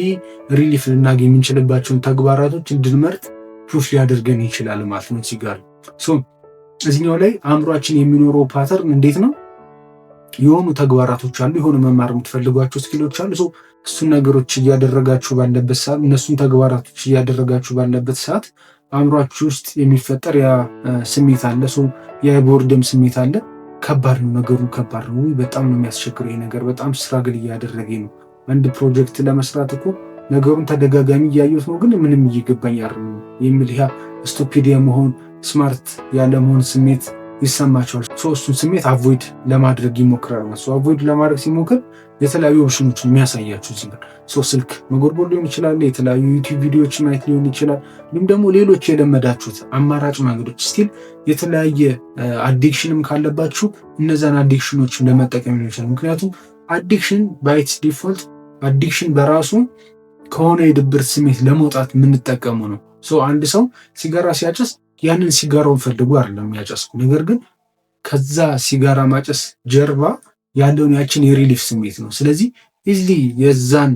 ሪሊፍ ልናገኝ የምንችልባቸውን ተግባራቶች እንድንመርጥ ፑሽ ሊያደርገን ይችላል ማለት ነው። እዚህ ጋር እዚህኛው ላይ አእምሯችን የሚኖረው ፓተርን እንዴት ነው? የሆኑ ተግባራቶች አሉ፣ የሆኑ መማር የምትፈልጓቸው ስኪሎች አሉ። እሱን ነገሮች እያደረጋችሁ ባለበት ሰዓት እነሱን ተግባራቶች እያደረጋችሁ ባለበት ሰዓት አእምሯችሁ ውስጥ የሚፈጠር ያ ስሜት አለ፣ የቦርደም ስሜት አለ። ከባድ ነው ነገሩ፣ ከባድ ነው፣ በጣም ነው የሚያስቸግረው። ይሄ ነገር በጣም ስትራግል እያደረገኝ ነው። አንድ ፕሮጀክት ለመስራት እኮ ነገሩን ተደጋጋሚ እያየሁት ነው፣ ግን ምንም እየገባኝ አይደለም የሚል ያ ስቱፒድ የመሆን ስማርት ያለመሆን ስሜት ይሰማቸዋል። እሱን ስሜት አቮይድ ለማድረግ ይሞክራል ማለት ነው። አቮይድ ለማድረግ ሲሞክር የተለያዩ ኦፕሽኖችን የሚያሳያችሁ ሲሆን ስልክ መጎርጎር ሊሆን ይችላል፣ የተለያዩ ዩቲዩብ ቪዲዮዎች ማየት ሊሆን ይችላል፣ እንዲሁም ደግሞ ሌሎች የለመዳችሁት አማራጭ መንገዶች ስቲል የተለያየ አዲክሽንም ካለባችሁ እነዛን አዲክሽኖችን ለመጠቀም ሊሆን ይችላል። ምክንያቱም አዲክሽን ባይትስ ዲፎልት አዲክሽን በራሱ ከሆነ የድብርት ስሜት ለመውጣት የምንጠቀሙ ነው። አንድ ሰው ሲጋራ ሲያጨስ ያንን ሲጋራውን ፈልጎ አይደለም የሚያጨስኩ፣ ነገር ግን ከዛ ሲጋራ ማጨስ ጀርባ ያለውን ያችን የሪሊፍ ስሜት ነው። ስለዚህ ኢዝሊ የዛን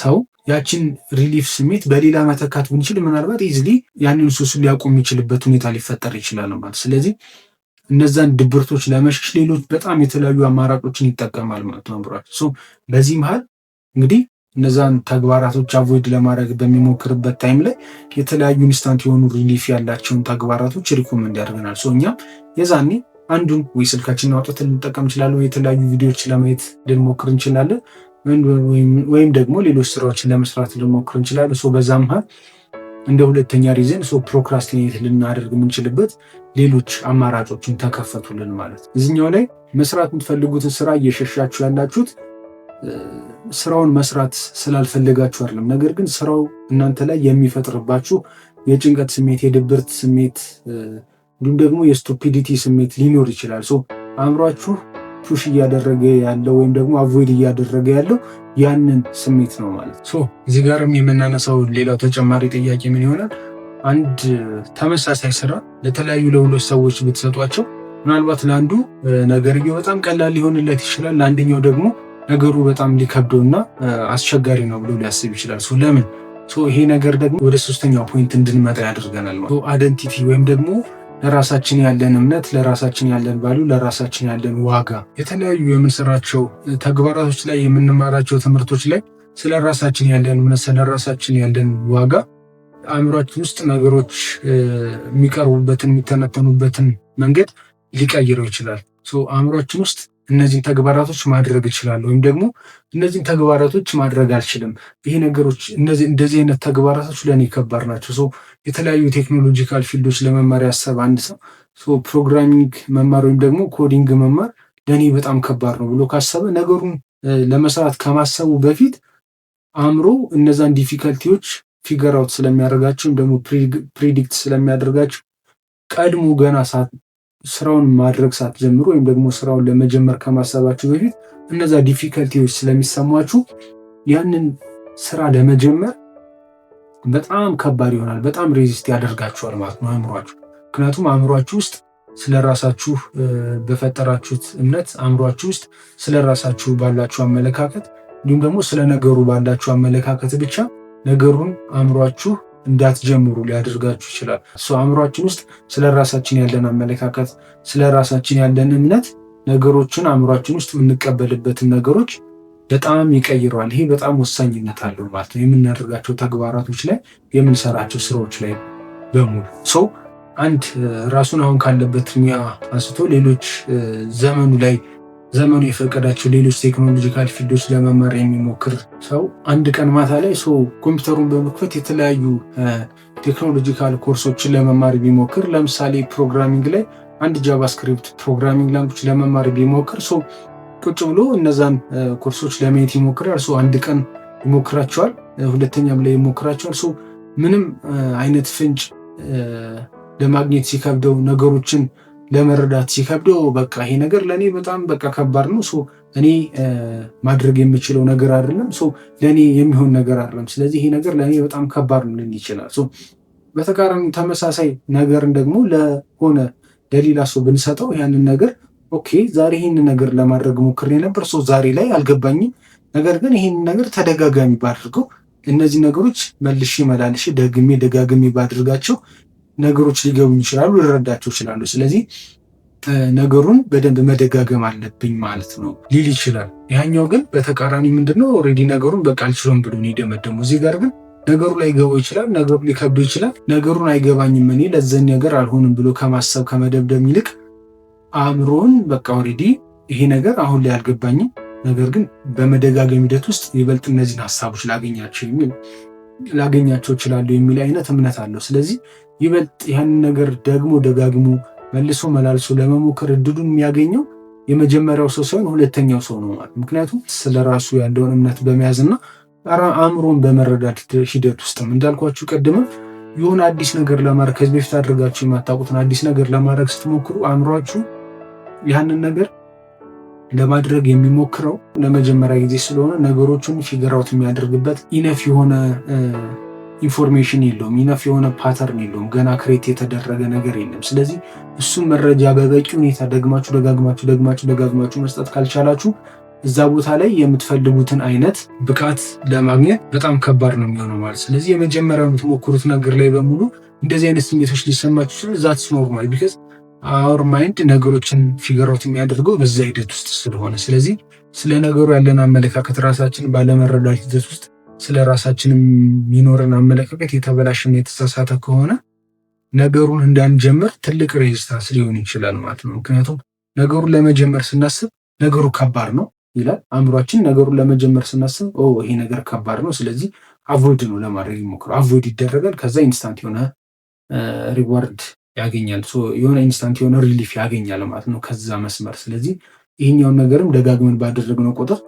ሰው ያችን ሪሊፍ ስሜት በሌላ መተካት ብንችል ምናልባት ኢዝሊ ያንን ሱስ ሊያቆም የሚችልበት ሁኔታ ሊፈጠር ይችላል ማለት። ስለዚህ እነዛን ድብርቶች ለመሸሽ ሌሎች በጣም የተለያዩ አማራጮችን ይጠቀማል ማለት ነው። በዚህ መሀል እንግዲህ እነዛን ተግባራቶች አቮይድ ለማድረግ በሚሞክርበት ታይም ላይ የተለያዩ ኢንስታንት የሆኑ ሪሊፍ ያላቸውን ተግባራቶች ሪኮመንድ ያደርገናል። እኛም የዛኔ አንዱን ወይ ስልካችንን አውጥተን ልንጠቀም እንችላለን፣ ወይ የተለያዩ ቪዲዮዎች ለማየት ልንሞክር እንችላለን። ወይም ደግሞ ሌሎች ስራዎችን ለመስራት ልንሞክር እንችላለን። በዛ መሃል እንደ ሁለተኛ ሪዝን ፕሮክራስቲኔት ልናደርግ የምንችልበት ሌሎች አማራጮችን ተከፈቱልን ማለት ነው። እዚህኛው ላይ መስራት የምትፈልጉትን ስራ እየሸሻችሁ ያላችሁት ስራውን መስራት ስላልፈለጋችሁ አይደለም። ነገር ግን ስራው እናንተ ላይ የሚፈጥርባችሁ የጭንቀት ስሜት፣ የድብርት ስሜት እንዲሁም ደግሞ የስቱፒዲቲ ስሜት ሊኖር ይችላል። አእምሯችሁ ፑሽ እያደረገ ያለው ወይም ደግሞ አቮይድ እያደረገ ያለው ያንን ስሜት ነው ማለት ነው። እዚህ ጋርም የምናነሳው ሌላው ተጨማሪ ጥያቄ ምን ይሆናል? አንድ ተመሳሳይ ስራ ለተለያዩ ለሁለት ሰዎች ብትሰጧቸው ምናልባት ለአንዱ ነገርየው በጣም ቀላል ሊሆንለት ይችላል፣ ለአንደኛው ደግሞ ነገሩ በጣም ሊከብደውና አስቸጋሪ ነው ብሎ ሊያስብ ይችላል። ለምን? ይሄ ነገር ደግሞ ወደ ሶስተኛው ፖይንት እንድንመጣ ያደርገናል። አይደንቲቲ ወይም ደግሞ ለራሳችን ያለን እምነት፣ ለራሳችን ያለን ቫሉ፣ ለራሳችን ያለን ዋጋ የተለያዩ የምንሰራቸው ተግባራቶች ላይ የምንማራቸው ትምህርቶች ላይ ስለ ራሳችን ያለን እምነት፣ ስለ ራሳችን ያለን ዋጋ አእምሯችን ውስጥ ነገሮች የሚቀርቡበትን የሚተነተኑበትን መንገድ ሊቀይረው ይችላል። አእምሯችን ውስጥ እነዚህን ተግባራቶች ማድረግ እችላለሁ ወይም ደግሞ እነዚህን ተግባራቶች ማድረግ አልችልም፣ ይሄ ነገሮች እንደዚህ አይነት ተግባራቶች ለእኔ ከባድ ናቸው። የተለያዩ ቴክኖሎጂካል ፊልዶች ለመማር ያሰበ አንድ ሰው ፕሮግራሚንግ መማር ወይም ደግሞ ኮዲንግ መማር ለእኔ በጣም ከባድ ነው ብሎ ካሰበ ነገሩን ለመስራት ከማሰቡ በፊት አእምሮ እነዛን ዲፊከልቲዎች ፊገር አውት ስለሚያደርጋቸው ወይም ደግሞ ፕሪዲክት ስለሚያደርጋቸው ቀድሞ ገና ስራውን ማድረግ ሳትጀምሩ ወይም ደግሞ ስራውን ለመጀመር ከማሰባችሁ በፊት እነዛ ዲፊከልቲዎች ስለሚሰሟችሁ ያንን ስራ ለመጀመር በጣም ከባድ ይሆናል። በጣም ሬዚስት ያደርጋችኋል ማለት ነው አእምሯችሁ። ምክንያቱም አእምሯችሁ ውስጥ ስለራሳችሁ በፈጠራችሁት እምነት፣ አእምሯችሁ ውስጥ ስለራሳችሁ ባላችሁ አመለካከት እንዲሁም ደግሞ ስለ ነገሩ ባላችሁ አመለካከት ብቻ ነገሩን አእምሯችሁ እንዳትጀምሩ ሊያደርጋችሁ ይችላል። አእምሯችን ውስጥ ስለ ራሳችን ያለን አመለካከት፣ ስለ ራሳችን ያለን እምነት ነገሮችን አእምሯችን ውስጥ የምንቀበልበትን ነገሮች በጣም ይቀይረዋል። ይሄ በጣም ወሳኝነት አለው ማለት ነው የምናደርጋቸው ተግባራቶች ላይ፣ የምንሰራቸው ስራዎች ላይ በሙሉ። አንድ ራሱን አሁን ካለበት ሙያ አንስቶ ሌሎች ዘመኑ የፈቀዳቸው ሌሎች ቴክኖሎጂካል ፊልዶች ለመማር የሚሞክር ሰው አንድ ቀን ማታ ላይ ኮምፒውተሩን በመክፈት የተለያዩ ቴክኖሎጂካል ኮርሶችን ለመማር ቢሞክር፣ ለምሳሌ ፕሮግራሚንግ ላይ አንድ ጃቫስክሪፕት ፕሮግራሚንግ ላንጉጅ ለመማር ቢሞክር ቁጭ ብሎ እነዛን ኮርሶች ለማየት ይሞክራል። አንድ ቀን ይሞክራቸዋል፣ ሁለተኛም ላይ ይሞክራቸዋል። ምንም አይነት ፍንጭ ለማግኘት ሲከብደው፣ ነገሮችን ለመረዳት ሲከብደው በቃ ይሄ ነገር ለእኔ በጣም በቃ ከባድ ነው፣ እኔ ማድረግ የምችለው ነገር አይደለም፣ ለእኔ የሚሆን ነገር አይደለም፣ ስለዚህ ይሄ ነገር ለእኔ በጣም ከባድ ነው ልን ይችላል። በተቃራኒ ተመሳሳይ ነገርን ደግሞ ለሌላ ሰው ብንሰጠው ያንን ነገር ኦኬ ዛሬ ይህንን ነገር ለማድረግ ሞክሬ ነበር፣ ዛሬ ላይ አልገባኝም፣ ነገር ግን ይህንን ነገር ተደጋጋሚ ባድርገው፣ እነዚህ ነገሮች መልሼ መላልሼ ደጋግሜ ባድርጋቸው ነገሮች ሊገቡኝ ይችላሉ፣ ልረዳቸው ይችላሉ። ስለዚህ ነገሩን በደንብ መደጋገም አለብኝ ማለት ነው ሊል ይችላል። ያኛው ግን በተቃራኒ ምንድነው ኦልሬዲ ነገሩን በቃ አልችልም ብሎ ነው። እዚህ ጋር ግን ነገሩ ላይ ገባው ይችላል፣ ነገሩ ሊከብደው ይችላል። ነገሩን አይገባኝም እኔ ለዘን ነገር አልሆንም ብሎ ከማሰብ ከመደብደብ ይልቅ አእምሮን በቃ ኦልሬዲ ይሄ ነገር አሁን ላይ አልገባኝም፣ ነገር ግን በመደጋገም ሂደት ውስጥ ይበልጥ እነዚህን ሀሳቦች ላገኛቸው እችላለሁ የሚል አይነት እምነት አለው። ስለዚህ ይበልጥ ያንን ነገር ደግሞ ደጋግሞ መልሶ መላልሶ ለመሞከር እድሉን የሚያገኘው የመጀመሪያው ሰው ሳይሆን ሁለተኛው ሰው ነው ማለት። ምክንያቱም ስለራሱ ያለውን እምነት በመያዝና አእምሮን በመረዳት ሂደት ውስጥም እንዳልኳችሁ ቀድመ የሆነ አዲስ ነገር ለማድረግ ከዚህ በፊት አድርጋችሁ የማታውቁትን አዲስ ነገር ለማድረግ ስትሞክሩ አእምሯችሁ ያንን ነገር ለማድረግ የሚሞክረው ለመጀመሪያ ጊዜ ስለሆነ ነገሮችን ፊገር አውት የሚያደርግበት ኢነፍ የሆነ ኢንፎርሜሽን የለውም፣ ኢነፍ የሆነ ፓተርን የለውም፣ ገና ክሬት የተደረገ ነገር የለም። ስለዚህ እሱን መረጃ በበቂ ሁኔታ ደጋግማችሁ መስጠት ካልቻላችሁ እዛ ቦታ ላይ የምትፈልጉትን አይነት ብቃት ለማግኘት በጣም ከባድ ነው የሚሆነው ማለት። ስለዚህ የመጀመሪያው የምትሞክሩት ነገር ላይ በሙሉ እንደዚህ አይነት ስሜቶች ሊሰማችሁ ይችላል። ዛትስ ኖርማል ቢካዝ አወር ማይንድ ነገሮችን ፊገር አውት የሚያደርገው በዛ ሂደት ውስጥ ስለሆነ፣ ስለዚህ ስለ ነገሩ ያለን አመለካከት ራሳችን ባለመረዳት ሂደት ውስጥ ስለ ራሳችን የሚኖረን አመለካከት የተበላሸና የተሳሳተ ከሆነ ነገሩን እንዳንጀምር ትልቅ ሬዚስታንስ ሊሆን ይችላል ማለት ነው። ምክንያቱም ነገሩን ለመጀመር ስናስብ ነገሩ ከባድ ነው፣ ይላል። አእምሯችን ነገሩን ለመጀመር ስናስብ ይሄ ነገር ከባድ ነው፣ ስለዚህ አቮይድ ነው ለማድረግ ይሞክራል። አቮይድ ይደረጋል። ከዛ ኢንስታንት የሆነ ሪዋርድ ያገኛል። የሆነ ኢንስታንት የሆነ ሪሊፍ ያገኛል ማለት ነው ከዛ መስመር። ስለዚህ ይሄኛውን ነገርም ደጋግመን ባደረግነው ቁጥር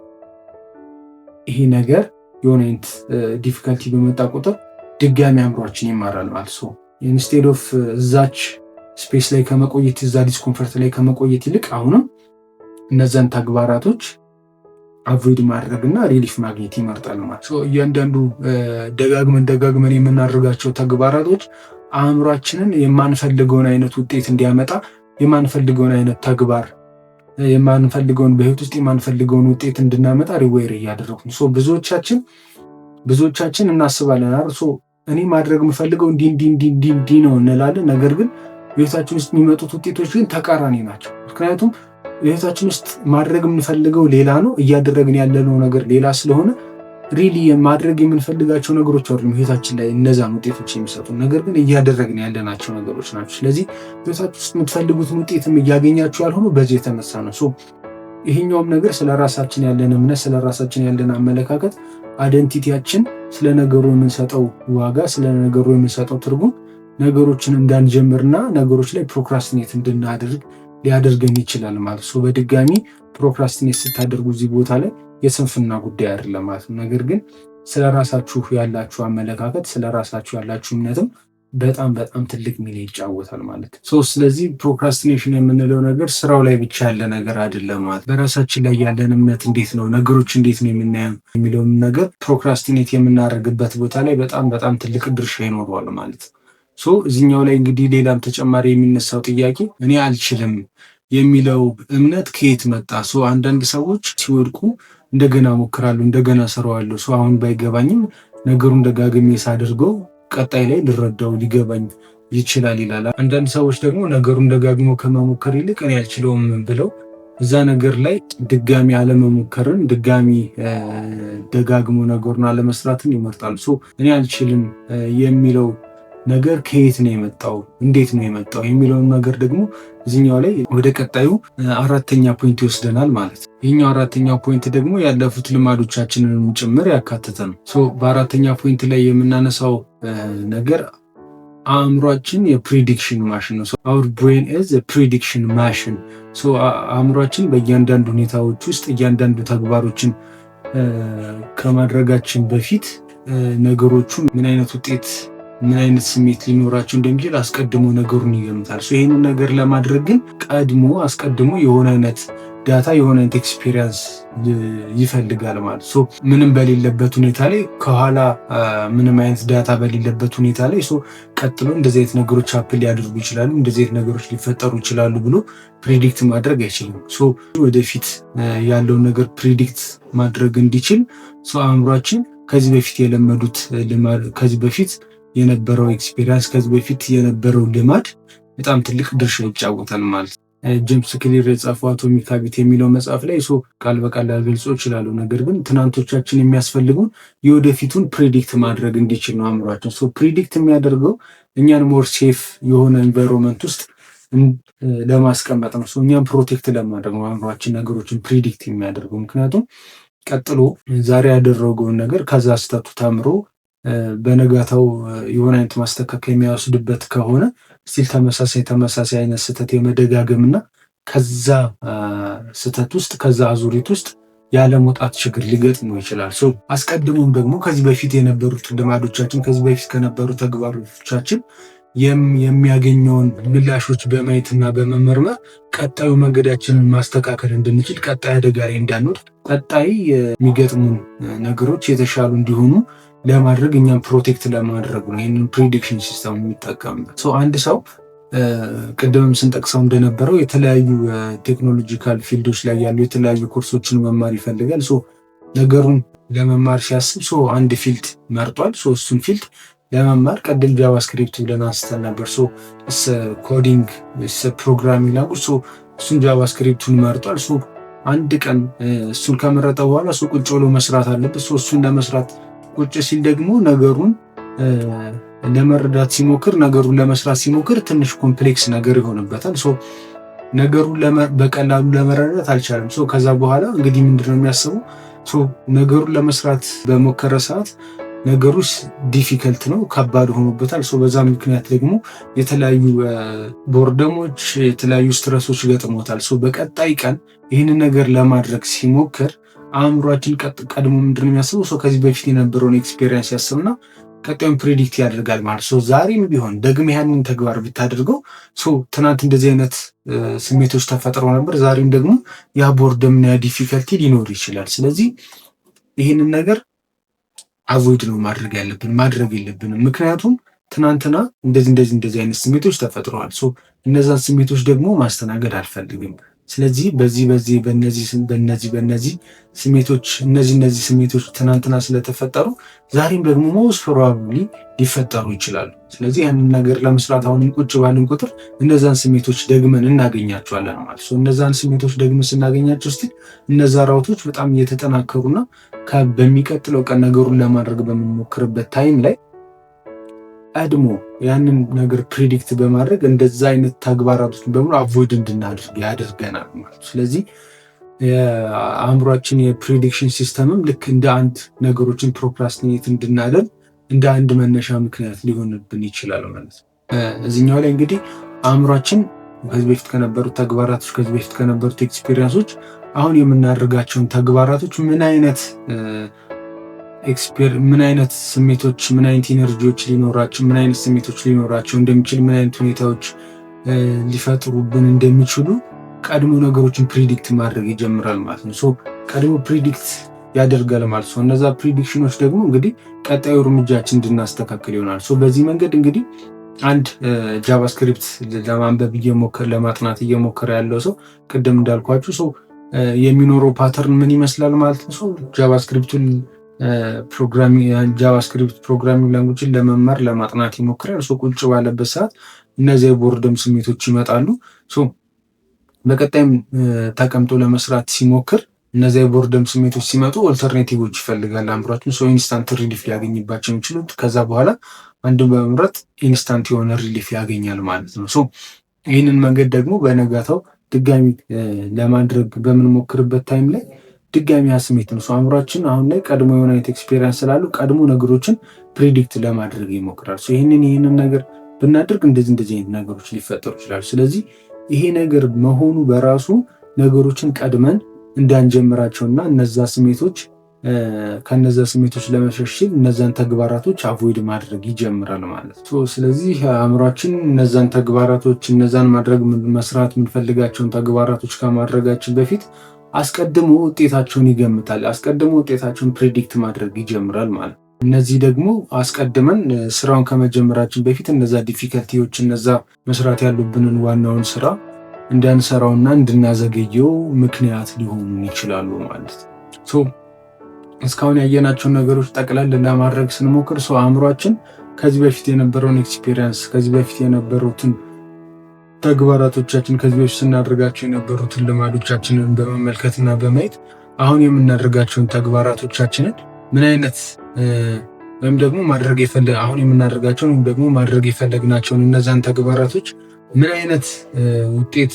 ይሄ ነገር የሆነ አይነት ዲፊካልቲ በመጣ ቁጥር ድጋሚ አእምሯችን ይማራል ማለት ነው። ኢንስቴድ ኦፍ እዛች ስፔስ ላይ ከመቆየት እዛ ዲስኮምፈርት ላይ ከመቆየት ይልቅ አሁንም እነዛን ተግባራቶች አቮይድ ማድረግና ሪሊፍ ማግኘት ይመርጣል ማለት ነው። እያንዳንዱ ደጋግመን የምናደርጋቸው ተግባራቶች አእምሯችንን የማንፈልገውን አይነት ውጤት እንዲያመጣ የማንፈልገውን አይነት ተግባር በህይወት ውስጥ የማንፈልገውን ውጤት እንድናመጣ ሪዌር እያደረጉ ነው። ብዙዎቻችን እናስባለን እኔ ማድረግ የምፈልገው እንዲህ ነው እንላለን። ነገር ግን በህይወታችን ውስጥ የሚመጡት ውጤቶች ግን ተቃራኒ ናቸው። ምክንያቱም በህይወታችን ውስጥ ማድረግ የምንፈልገው ሌላ ነው፣ እያደረግን ያለነው ነገር ሌላ ስለሆነ ሪሊ ማድረግ የምንፈልጋቸው ነገሮች አይደሉም ህይወታችን ላይ እነዛን ውጤቶች የሚሰጡ፣ ነገር ግን እያደረግን ያለናቸው ነገሮች ናቸው። ስለዚህ ህይወታችን ውስጥ የምትፈልጉትን ውጤትም እያገኛችሁ ያልሆኑ በዚህ የተነሳ ነው። ይሄኛውም ነገር ስለ ራሳችን ያለን እምነት፣ ስለ ራሳችን ያለን አመለካከት፣ አይደንቲቲያችን፣ ስለ ነገሩ የምንሰጠው ዋጋ፣ ስለ ነገሩ የምንሰጠው ትርጉም ነገሮችን እንዳንጀምርና ነገሮች ላይ ፕሮክራስቲኔት እንድናደርግ ሊያደርገን ይችላል ማለት ነው። በድጋሚ ፕሮክራስቲኔት ስታደርጉ እዚህ ቦታ ላይ የስንፍና ጉዳይ አይደለም ማለት ነው። ነገር ግን ስለ ራሳችሁ ያላችሁ አመለካከት፣ ስለ ራሳችሁ ያላችሁ እምነትም በጣም ትልቅ ሚና ይጫወታል ማለት ነው። ስለዚህ ፕሮክራስቲኔሽን የምንለው ነገር ስራው ላይ ብቻ ያለ ነገር አይደለም ማለት። በራሳችን ላይ ያለን እምነት እንዴት ነው፣ ነገሮች እንዴት ነው የምናየው የሚለውን ነገር ፕሮክራስቲኔት የምናደርግበት ቦታ ላይ በጣም ትልቅ ድርሻ ይኖረዋል ማለት ነው። እዚህኛው ላይ እንግዲህ ሌላም ተጨማሪ የሚነሳው ጥያቄ እኔ አልችልም የሚለው እምነት ከየት መጣ? አንዳንድ ሰዎች ሲወድቁ እንደገና ሞክራለሁ፣ እንደገና ሰራዋለሁ፣ አሁን ባይገባኝም ነገሩን ደጋግሜ ሳደርገው ቀጣይ ላይ ልረዳው ሊገባኝ ይችላል ይላል። አንዳንድ ሰዎች ደግሞ ነገሩን ደጋግሞ ከመሞከር ይልቅ እኔ አልችለውም ብለው እዛ ነገር ላይ ድጋሚ አለመሞከርን፣ ድጋሚ ደጋግሞ ነገሩን አለመስራትን ይመርጣሉ። እኔ አልችልም የሚለው ነገር ከየት ነው የመጣው፣ እንዴት ነው የመጣው የሚለውን ነገር ደግሞ እዚህኛው ላይ ወደ ቀጣዩ አራተኛ ፖይንት ይወስደናል ማለት ነው። ይህኛው አራተኛው ፖይንት ደግሞ ያለፉት ልማዶቻችንን ጭምር ያካተተ ነው። በአራተኛ ፖይንት ላይ የምናነሳው ነገር አእምሯችን የፕሪዲክሽን ማሽን ነው። አወር ብሬን ኢዝ ፕሪዲክሽን ማሽን። አእምሯችን በእያንዳንዱ ሁኔታዎች ውስጥ እያንዳንዱ ተግባሮችን ከማድረጋችን በፊት ነገሮቹ ምን አይነት ውጤት፣ ምን አይነት ስሜት ሊኖራቸው እንደሚችል አስቀድሞ ነገሩን ይገምታል። ይህንን ነገር ለማድረግ ግን አስቀድሞ የሆነ አይነት ዳታ፣ የሆነ አይነት ኤክስፒሪየንስ ይፈልጋል ማለት ምንም በሌለበት ሁኔታ ላይ ከኋላ ምንም አይነት ዳታ በሌለበት ሁኔታ ላይ ቀጥሎ እንደዚህ አይነት ነገሮች አፕል ሊያደርጉ ይችላሉ፣ እንደዚህ አይነት ነገሮች ሊፈጠሩ ይችላሉ ብሎ ፕሪዲክት ማድረግ አይችልም። ወደፊት ያለውን ነገር ፕሪዲክት ማድረግ እንዲችል አእምሯችን ከዚህ በፊት የለመዱት ልማድ፣ ከዚህ በፊት የነበረው ኤክስፒሪየንስ፣ ከዚህ በፊት የነበረው ልማድ በጣም ትልቅ ድርሻ ይጫወታል ማለት ነው። ጄምስ ክሊር የጻፈው አቶሚክ ሃቢት የሚለው መጽሐፍ ላይ ቃል በቃል ላልገልጾ ይችላሉ። ነገር ግን ትናንቶቻችን የሚያስፈልጉን የወደፊቱን ፕሪዲክት ማድረግ እንዲችል ነው አእምሯችን። ፕሪዲክት የሚያደርገው እኛን ሞር ሴፍ የሆነ ኤንቫይሮንመንት ውስጥ ለማስቀመጥ ነው። እኛን ፕሮቴክት ለማድረግ ነው አእምሯችን ነገሮችን ፕሪዲክት የሚያደርገው። ምክንያቱም ቀጥሎ ዛሬ ያደረገውን ነገር ከዛ ስህተቱ ተምሮ በነጋታው የሆነ አይነት ማስተካከያ የሚያወስድበት ከሆነ ስቲል ተመሳሳይ አይነት ስህተት የመደጋገምና ከዛ ስህተት ውስጥ ከዛ አዙሪት ውስጥ ያለመውጣት ችግር ሊገጥመው ይችላል። አስቀድሞም ደግሞ ከዚህ በፊት የነበሩት ልማዶቻችን፣ ከዚህ በፊት ከነበሩ ተግባሮቻችን የሚያገኘውን ምላሾች በማየትና በመመርመር ቀጣዩ መንገዳችንን ማስተካከል እንድንችል፣ ቀጣይ አደጋ ላይ እንዳንወድቅ፣ ቀጣይ የሚገጥሙን ነገሮች የተሻሉ እንዲሆኑ ለማድረግ እኛም ፕሮቴክት ለማድረግ ነው ይህንን ፕሪዲክሽን ሲስተም የሚጠቀምበት። አንድ ሰው ቅድምም ስንጠቅሰው እንደነበረው የተለያዩ ቴክኖሎጂካል ፊልዶች ላይ ያሉ የተለያዩ ኮርሶችን መማር ይፈልጋል። ነገሩን ለመማር ሲያስብ አንድ ፊልድ መርጧል። እሱን ፊልድ ለመማር ቀደም ጃቫስክሪፕት ብለን አንስተን ነበር። ኮዲንግ ፕሮግራሚንግ ላንጉጅ፣ እሱን ጃቫስክሪፕቱን መርጧል። አንድ ቀን እሱን ከመረጠ በኋላ ቁጭ ብሎ መስራት አለበት። እሱን ለመስራት ቁጭ ሲል ደግሞ ነገሩን ለመረዳት ሲሞክር፣ ነገሩን ለመስራት ሲሞክር ትንሽ ኮምፕሌክስ ነገር ይሆንበታል። ነገሩን በቀላሉ ለመረዳት አልቻለም። ከዛ በኋላ እንግዲህ ምንድነው የሚያስበው ነገሩን ለመስራት በሞከረ ሰዓት ነገሩ ዲፊከልት ነው፣ ከባድ ሆኖበታል። በዛ ምክንያት ደግሞ የተለያዩ ቦርደሞች፣ የተለያዩ ስትረሶች ገጥሞታል። በቀጣይ ቀን ይህንን ነገር ለማድረግ ሲሞክር አእምሯችን ቀድሞ ምንድነው የሚያስበው ከዚህ በፊት የነበረውን ኤክስፔሪየንስ ያስብና ቀጣዩን ፕሬዲክት ያደርጋል ማለት ዛሬም ቢሆን ደግሞ ያንን ተግባር ብታደርገው ትናንት እንደዚህ አይነት ስሜቶች ተፈጥረው ነበር፣ ዛሬም ደግሞ ያ ቦርደምና ያ ዲፊከልቲ ሊኖር ይችላል። ስለዚህ ይህንን ነገር አቮይድ ነው ማድረግ የለብንም። ምክንያቱም ትናንትና እንደዚህ አይነት ስሜቶች ተፈጥረዋል። እነዛን ስሜቶች ደግሞ ማስተናገድ አልፈልግም። ስለዚህ በእነዚህ ስሜቶች እነዚህ ስሜቶች ትናንትና ስለተፈጠሩ ዛሬም ደግሞ ሞስት ፕሮባብሊ ሊፈጠሩ ይችላሉ። ስለዚህ ያንን ነገር ለመስራት አሁን ቁጭ ባልን ቁጥር እነዛን ስሜቶች ደግመን እናገኛቸዋለን ማለት ነው። እነዛን ስሜቶች ደግመን ስናገኛቸው እነዛ ራውቶች በጣም እየተጠናከሩና በሚቀጥለው ቀን ነገሩን ለማድረግ በምንሞክርበት ታይም ላይ ቀድሞ ያንን ነገር ፕሪዲክት በማድረግ እንደዛ አይነት ተግባራቶችን በሙሉ አቮይድ እንድናደርግ ያደርገናል ማለት ነው። ስለዚህ የአእምሯችን የፕሪዲክሽን ሲስተምም ልክ እንደ አንድ ነገሮችን ፕሮክራስቲኔት እንድናደርግ እንደ አንድ መነሻ ምክንያት ሊሆንብን ይችላል ማለት ነው። እዚህኛው ላይ እንግዲህ አእምሯችን ከዚህ በፊት ከነበሩት ተግባራቶች ከዚህ በፊት ከነበሩት ኤክስፒሪየንሶች አሁን የምናደርጋቸውን ተግባራቶች ምን አይነት ስሜቶች ምን አይነት ኢነርጂዎች ምን አይነት ስሜቶች ሊኖራቸው እንደሚችል ምን አይነት ሁኔታዎች ሊፈጥሩብን እንደሚችሉ ቀድሞ ነገሮችን ፕሪዲክት ማድረግ ይጀምራል ማለት ነው። ቀድሞ ፕሪዲክት ያደርጋል ማለት ነው። እነዛ ፕሪዲክሽኖች ደግሞ እንግዲህ ቀጣዩ እርምጃችን እንድናስተካክል ይሆናል። በዚህ መንገድ እንግዲህ አንድ ጃቫስክሪፕት ለማንበብ ለማጥናት እየሞከረ ያለው ሰው ቅድም እንዳልኳችሁ የሚኖረው ፓተርን ምን ይመስላል ማለት ነው። ጃቫስክሪፕት ፕሮግራሚንግ ላንጉጅን ለመማር ለማጥናት ይሞክራል። ቁጭ ባለበት ሰዓት እነዚህ የቦርደም ስሜቶች ይመጣሉ። በቀጣይም ተቀምጦ ለመስራት ሲሞክር እነዚህ የቦርደም ስሜቶች ሲመጡ ኦልተርኔቲቮች ይፈልጋል አእምሯችን። ኢንስታንት ሪሊፍ ሊያገኝባቸው የሚችሉት ከዛ በኋላ አንዱን በመምረጥ ኢንስታንት የሆነ ሪሊፍ ያገኛል ማለት ነው። ይህንን መንገድ ደግሞ በነጋታው ድጋሚ ለማድረግ በምንሞክርበት ታይም ላይ ድጋሚ ስሜት ነው። አእምሯችን አሁን ላይ ቀድሞ የሆነ አይነት ኤክስፔሪየንስ ስላሉ ቀድሞ ነገሮችን ፕሪዲክት ለማድረግ ይሞክራል። ይህንን ነገር ብናደርግ እንደዚህ አይነት ነገሮች ሊፈጠሩ ይችላሉ። ስለዚህ ይሄ ነገር መሆኑ በራሱ ነገሮችን ቀድመን እንዳንጀምራቸውና ከነዛ ስሜቶች ለመሸሽ እነዛን ተግባራቶች አቮይድ ማድረግ ይጀምራል ማለት ነው። ስለዚህ አእምሯችን እነዛን ተግባራቶች መስራት የምንፈልጋቸውን ተግባራቶች ከማድረጋችን በፊት አስቀድሞ ውጤታቸውን ይገምታል። አስቀድሞ ውጤታቸውን ፕሬዲክት ማድረግ ይጀምራል ማለት ነው። እነዚህ ደግሞ አስቀድመን ስራውን ከመጀመራችን በፊት እነዛ ዲፊከልቲዎች እነዛ መስራት ያሉብንን ዋናውን ስራ እንዳንሰራውና እንድናዘገየው ምክንያት ሊሆኑ ይችላሉ ማለት ነው። እስካሁን ያየናቸውን ነገሮች ጠቅላላ ለማድረግ ስንሞክር አእምሯችን ከዚህ በፊት የነበረውን ኤክስፒሪየንስ ከዚህ በፊት የነበሩትን ተግባራቶቻችን ከዚህ በፊት ስናደርጋቸው የነበሩትን ልማዶቻችንን በመመልከትና በማየት አሁን የምናደርጋቸውን ተግባራቶቻችንን ምን አይነት ወይም ደግሞ አሁን የምናደርጋቸውን ወይም ደግሞ ማድረግ የፈለግናቸውን እነዛን ተግባራቶች ምን አይነት ውጤት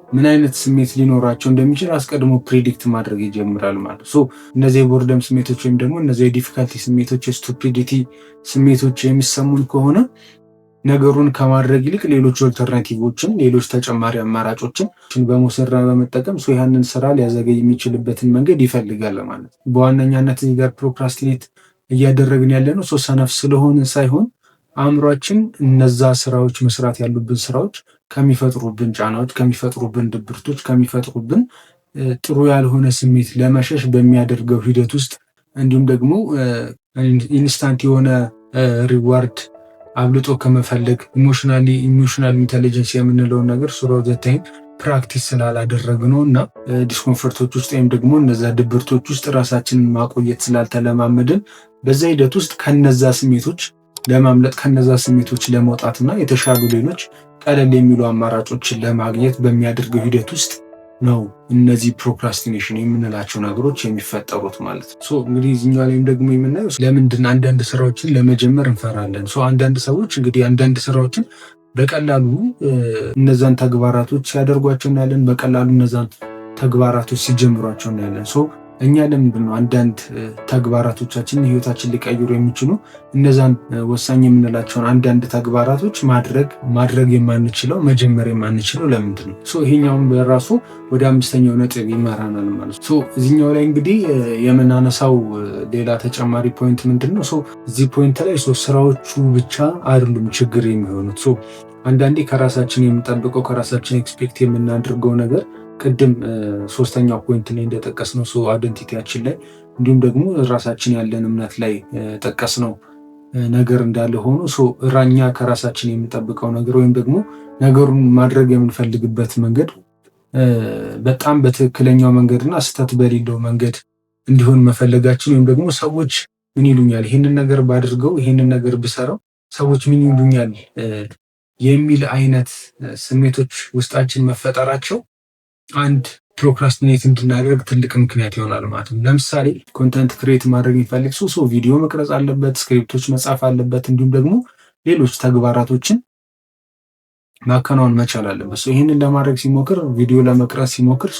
ምን አይነት ስሜት ሊኖራቸው እንደሚችል አስቀድሞ ፕሪዲክት ማድረግ ይጀምራል ማለት ነው። እነዚህ የቦርደም ስሜቶች ወይም ደግሞ እነዚህ የዲፊካልቲ ስሜቶች የስቱፒዲቲ ስሜቶች የሚሰሙን ከሆነ ነገሩን ከማድረግ ይልቅ ሌሎች ኦልተርናቲቮችን ሌሎች ተጨማሪ አማራጮችን በመውሰድና በመጠቀም ያንን ስራ ሊያዘገይ የሚችልበትን መንገድ ይፈልጋል ማለት ነው። በዋነኛነት እዚህ ጋር ፕሮክራስቲኔት እያደረግን ያለ ነው ሰነፍ ስለሆንን ሳይሆን አእምሯችን እነዛ ስራዎች መስራት ያሉብን ስራዎች ከሚፈጥሩብን ጫናዎች፣ ከሚፈጥሩብን ድብርቶች፣ ከሚፈጥሩብን ጥሩ ያልሆነ ስሜት ለመሸሽ በሚያደርገው ሂደት ውስጥ እንዲሁም ደግሞ ኢንስታንት የሆነ ሪዋርድ አብልጦ ከመፈለግ ኢሞሽናል ኢንተለጀንስ የምንለውን ነገር ስራው ዘታይም ፕራክቲስ ስላላደረግነው እና ዲስኮምፎርቶች ውስጥ ወይም ደግሞ እነዛ ድብርቶች ውስጥ ራሳችንን ማቆየት ስላልተለማመድን በዛ ሂደት ውስጥ ከነዛ ስሜቶች ለማምለጥ ከነዛ ስሜቶች ለመውጣትና የተሻሉ ሌሎች ቀለል የሚሉ አማራጮችን ለማግኘት በሚያደርገው ሂደት ውስጥ ነው እነዚህ ፕሮክራስቲኔሽን የምንላቸው ነገሮች የሚፈጠሩት ማለት ነው። እንግዲህ እዚህኛው ላይም ደግሞ የምናየው ለምንድን አንዳንድ ስራዎችን ለመጀመር እንፈራለን። አንዳንድ ሰዎች እንግዲህ አንዳንድ ስራዎችን በቀላሉ እነዛን ተግባራቶች ሲያደርጓቸው እናያለን። በቀላሉ እነዛን ተግባራቶች ሲጀምሯቸው እናያለን። እኛ ለምንድን ነው አንዳንድ ተግባራቶቻችንን ህይወታችን ሊቀይሩ የሚችሉ እነዛን ወሳኝ የምንላቸውን አንዳንድ ተግባራቶች ማድረግ የማንችለው መጀመር የማንችለው ለምንድን ነው? ይሄኛውን በራሱ ወደ 5ኛው ነጥብ ይመራናል ማለት ነው። እዚህኛው ላይ እንግዲህ የምናነሳው ሌላ ተጨማሪ ፖይንት ምንድን ነው? እዚህ ፖይንት ላይ ስራዎቹ ብቻ አይደሉም ችግር የሚሆኑት። አንዳንዴ ከራሳችን የምንጠብቀው ከራሳችን ኤክስፔክት የምናደርገው ነገር ቅድም 3ኛው ፖይንት ላይ እንደጠቀስነው አይደንቲቲያችን ላይ እንዲሁም ደግሞ ራሳችን ያለን እምነት ላይ ጠቀስነው ነገር እንዳለ ሆኖ እኛ ከራሳችን የምንጠብቀው ነገር ወይም ደግሞ ነገሩን ማድረግ የምንፈልግበት መንገድ በጣም በትክክለኛው መንገድና ስህተት በሌለው መንገድ እንዲሆን መፈለጋችን ወይም ደግሞ ሰዎች ምን ይሉኛል፣ ይህንን ነገር ባድርገው፣ ይህንን ነገር ብሰራው ሰዎች ምን ይሉኛል የሚል አይነት ስሜቶች ውስጣችን መፈጠራቸው አንድ ፕሮክራስቲኔት እንድናደርግ ትልቅ ምክንያት ይሆናል ማለት ነው። ለምሳሌ ኮንተንት ክሬት ማድረግ የሚፈልግ ሰው ቪዲዮ መቅረጽ አለበት፣ ስክሪፕቶች መጻፍ አለበት፣ እንዲሁም ደግሞ ሌሎች ተግባራቶችን ማከናወን መቻል አለበት። ይህንን ለማድረግ ሲሞክር፣ ቪዲዮ ለመቅረጽ ሲሞክር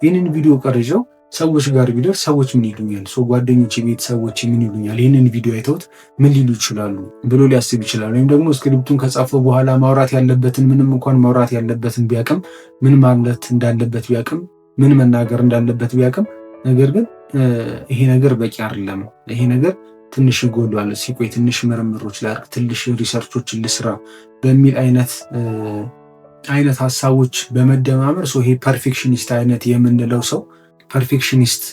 ይህንን ቪዲዮ ቀርጸው ሰዎች ጋር ቢደርስ ሰዎች ምን ይሉኛል፣ ጓደኞቼ፣ ቤተሰቦቼ ምን ይሉኛል፣ ይህንን ቪዲዮ አይተውት ምን ሊሉ ይችላሉ ብሎ ሊያስብ ይችላል። ወይም ደግሞ ስክሪፕቱን ከጻፈው በኋላ ማውራት ያለበትን ምንም እንኳን ማውራት ያለበትን ቢያቅም፣ ምን ማለት እንዳለበት ቢያቅም፣ ምን መናገር እንዳለበት ቢያቅም፣ ነገር ግን ይሄ ነገር በቂ አይደለም፣ ይሄ ነገር ትንሽ ይጎዳል፣ ሲቆይ ትንሽ ምርምሮች ላድርግ፣ ትንሽ ሪሰርቾችን ልስራ በሚል አይነት ሀሳቦች በመደማመር ይሄ ፐርፌክሽኒስት አይነት የምንለው ሰው ፐርፌክሽኒስት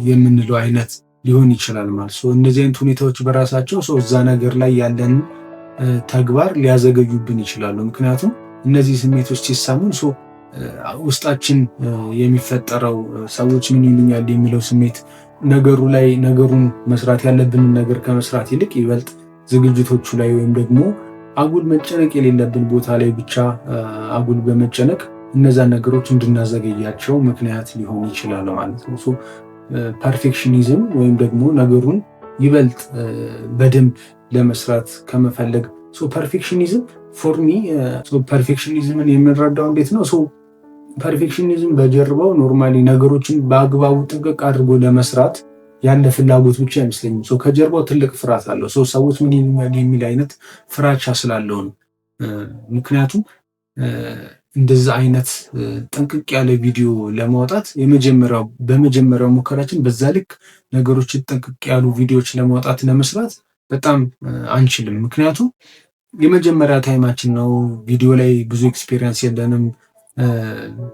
የምንለው አይነት ሊሆን ይችላል ማለት ነው። እነዚህ አይነት ሁኔታዎች በራሳቸው እዛ ነገር ላይ ያለን ተግባር ሊያዘገዩብን ይችላሉ። ምክንያቱም እነዚህ ስሜቶች ሲሰሙን ውስጣችን የሚፈጠረው ሰዎች ምን ይሉኛል የሚለው ስሜት ነገሩን መስራት ያለብንን ነገር ከመስራት ይልቅ ይበልጥ ዝግጅቶቹ ላይ ወይም ደግሞ አጉል መጨነቅ የሌለብን ቦታ ላይ ብቻ አጉል በመጨነቅ እነዛን ነገሮች እንድናዘገያቸው ምክንያት ሊሆን ይችላል ማለት ነው። ፐርፌክሽኒዝም ወይም ደግሞ ነገሩን ይበልጥ በደንብ ለመስራት ከመፈለግ ፐርፌክሽኒዝም ፎር ሚ ፐርፌክሽኒዝምን የምንረዳው እንዴት ነው? ፐርፌክሽኒዝም በጀርባው ኖርማሊ ነገሮችን በአግባቡ ጥንቅቅ አድርጎ ለመስራት ያለ ፍላጎት ብቻ አይመስለኝም። ከጀርባው ትልቅ ፍርሃት አለው። ሰዎች ምን ይሉኛል የሚል አይነት ፍራቻ ስላለው ነው። ምክንያቱም እንደዛ አይነት ጥንቅቅ ያለ ቪዲዮ ለማውጣት በመጀመሪያው ሙከራችን በዛ ልክ ነገሮችን ጥንቅቅ ያሉ ቪዲዮዎች ለማውጣት ለመስራት በጣም አንችልም። ምክንያቱም የመጀመሪያ ታይማችን ነው። ቪዲዮ ላይ ብዙ ኤክስፔሪየንስ የለንም።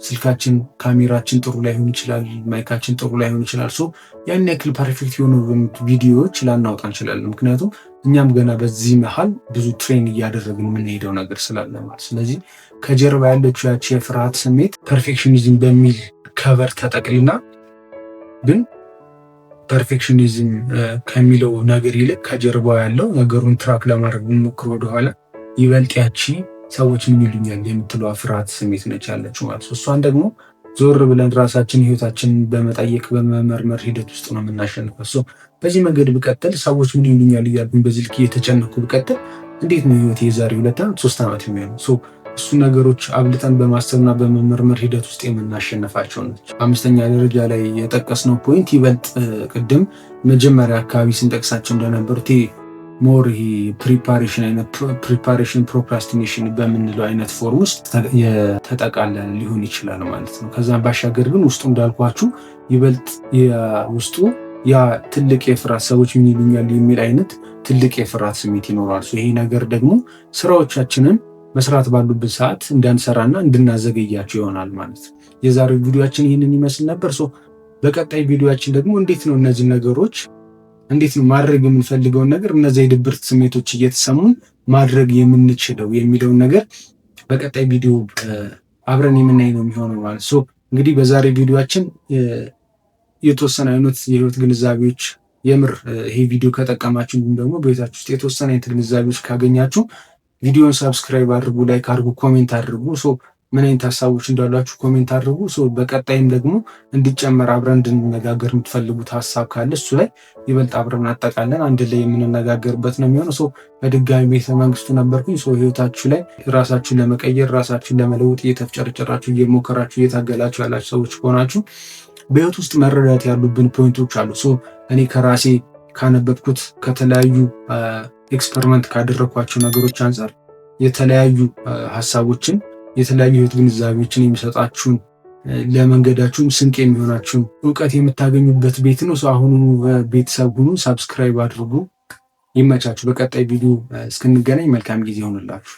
ስልካችን ካሜራችን ጥሩ ላይሆን ይችላል፣ ማይካችን ጥሩ ላይሆን ይችላል። ያን ያክል ፐርፌክት የሆኑ ቪዲዮዎች ላናውጣ እንችላለን። ምክንያቱም እኛም ገና በዚህ መሀል ብዙ ትሬን እያደረግን የምንሄደው ነገር ስላለ ማለት። ስለዚህ ከጀርባ ያለችው ያቺ የፍርሃት ስሜት ፐርፌክሽኒዝም በሚል ከቨር ተጠቅልና ግን ፐርፌክሽኒዝም ከሚለው ነገር ይልቅ ከጀርባ ያለው ነገሩን ትራክ ለማድረግ ሞክሮ ወደኋላ ይበልጥ ያቺ ሰዎች ምን ይሉኛል የምትለው ፍርሃት ስሜት ነች ያለችው ማለት ነው። እሷን ደግሞ ዞር ብለን ራሳችን ህይወታችንን በመጠየቅ በመመርመር ሂደት ውስጥ ነው የምናሸንፈው። በዚህ መንገድ ብቀጥል ሰዎች ምን ይሉኛል እያልኩኝ በዚህ ልክ እየተጨነኩ ብቀጥል እንዴት ነው ህይወት የዛሬ 2 ዓመት 3 ዓመት የሚሆነው? እሱ ነገሮች አብልጠን በማሰብና በመመርመር ሂደት ውስጥ የምናሸንፋቸው ነች። 5ኛ ደረጃ ላይ የጠቀስነው ፖይንት ይበልጥ ቅድም መጀመሪያ አካባቢ ስንጠቅሳቸው እንደነበሩት ሞር ይሄ ፕሪፓሬሽን ፕሮክራስቲኔሽን በምንለው አይነት ፎርም ውስጥ የተጠቃለለ ሊሆን ይችላል ማለት ነው። ከዛም ባሻገር ግን ውስጡ እንዳልኳችሁ ይበልጥ ውስጡ ያ ትልቅ የፍርሃት ሰዎች ምን ይሉኛል የሚል አይነት ትልቅ የፍርሃት ስሜት ይኖራል። ይሄ ነገር ደግሞ ስራዎቻችንን መስራት ባሉበት ሰዓት እንዳንሰራና እንድናዘገያቸው ይሆናል ማለት ነው። የዛሬው ቪዲዮአችን ይህንን ይመስል ነበር። በቀጣይ ቪዲዮአችን ደግሞ እንዴት ነው እነዚህ ነገሮች እንዴት ነው ማድረግ የምንፈልገውን ነገር እነዚህ የድብርት ስሜቶች እየተሰሙን ማድረግ የምንችለው የሚለውን ነገር በቀጣይ ቪዲዮ አብረን የምናይ ነው የሚሆነው ማለት ነው። እንግዲህ በዛሬ ቪዲዮአችን የተወሰነ አይነት የህይወት ግንዛቤዎች የምር ይሄ ቪዲዮ ከጠቀማችሁ እንዲሁም ደግሞ በቤታችሁ ውስጥ የተወሰነ አይነት ግንዛቤዎች ካገኛችሁ ቪዲዮን ሰብስክራይብ አድርጉ፣ ላይክ አድርጉ፣ ኮሜንት አድርጉ። ምን አይነት ሀሳቦች እንዳሏችሁ ኮሜንት አድርጉ። በቀጣይም ደግሞ እንዲጨመር አብረን እንድንነጋገር የምትፈልጉት ሀሳብ ካለ እሱ ላይ ይበልጥ አብረን አጠቃለን አንድ ላይ የምንነጋገርበት ነው የሚሆነው። በድጋሚ ቤተመንግስቱ ነበርኩኝ። ህይወታችሁ ላይ ራሳችሁን ለመቀየር ራሳችሁን ለመለወጥ እየተፍጨረጨራችሁ እየሞከራችሁ እየታገላችሁ ያላችሁ ሰዎች ከሆናችሁ በህይወት ውስጥ መረዳት ያሉብን ፖይንቶች አሉ። እኔ ከራሴ ካነበብኩት ከተለያዩ ኤክስፐሪመንት ካደረኳቸው ነገሮች አንጻር የተለያዩ ሀሳቦችን የተለያዩ ህይወት ግንዛቤዎችን የሚሰጣችሁን ለመንገዳችሁም ስንቅ የሚሆናችሁን እውቀት የምታገኙበት ቤት ነው። አሁኑ ቤተሰብ ሁኑ፣ ሳብስክራይብ አድርጉ። ይመቻችሁ። በቀጣይ ቪዲዮ እስክንገናኝ መልካም ጊዜ ይሆንላችሁ።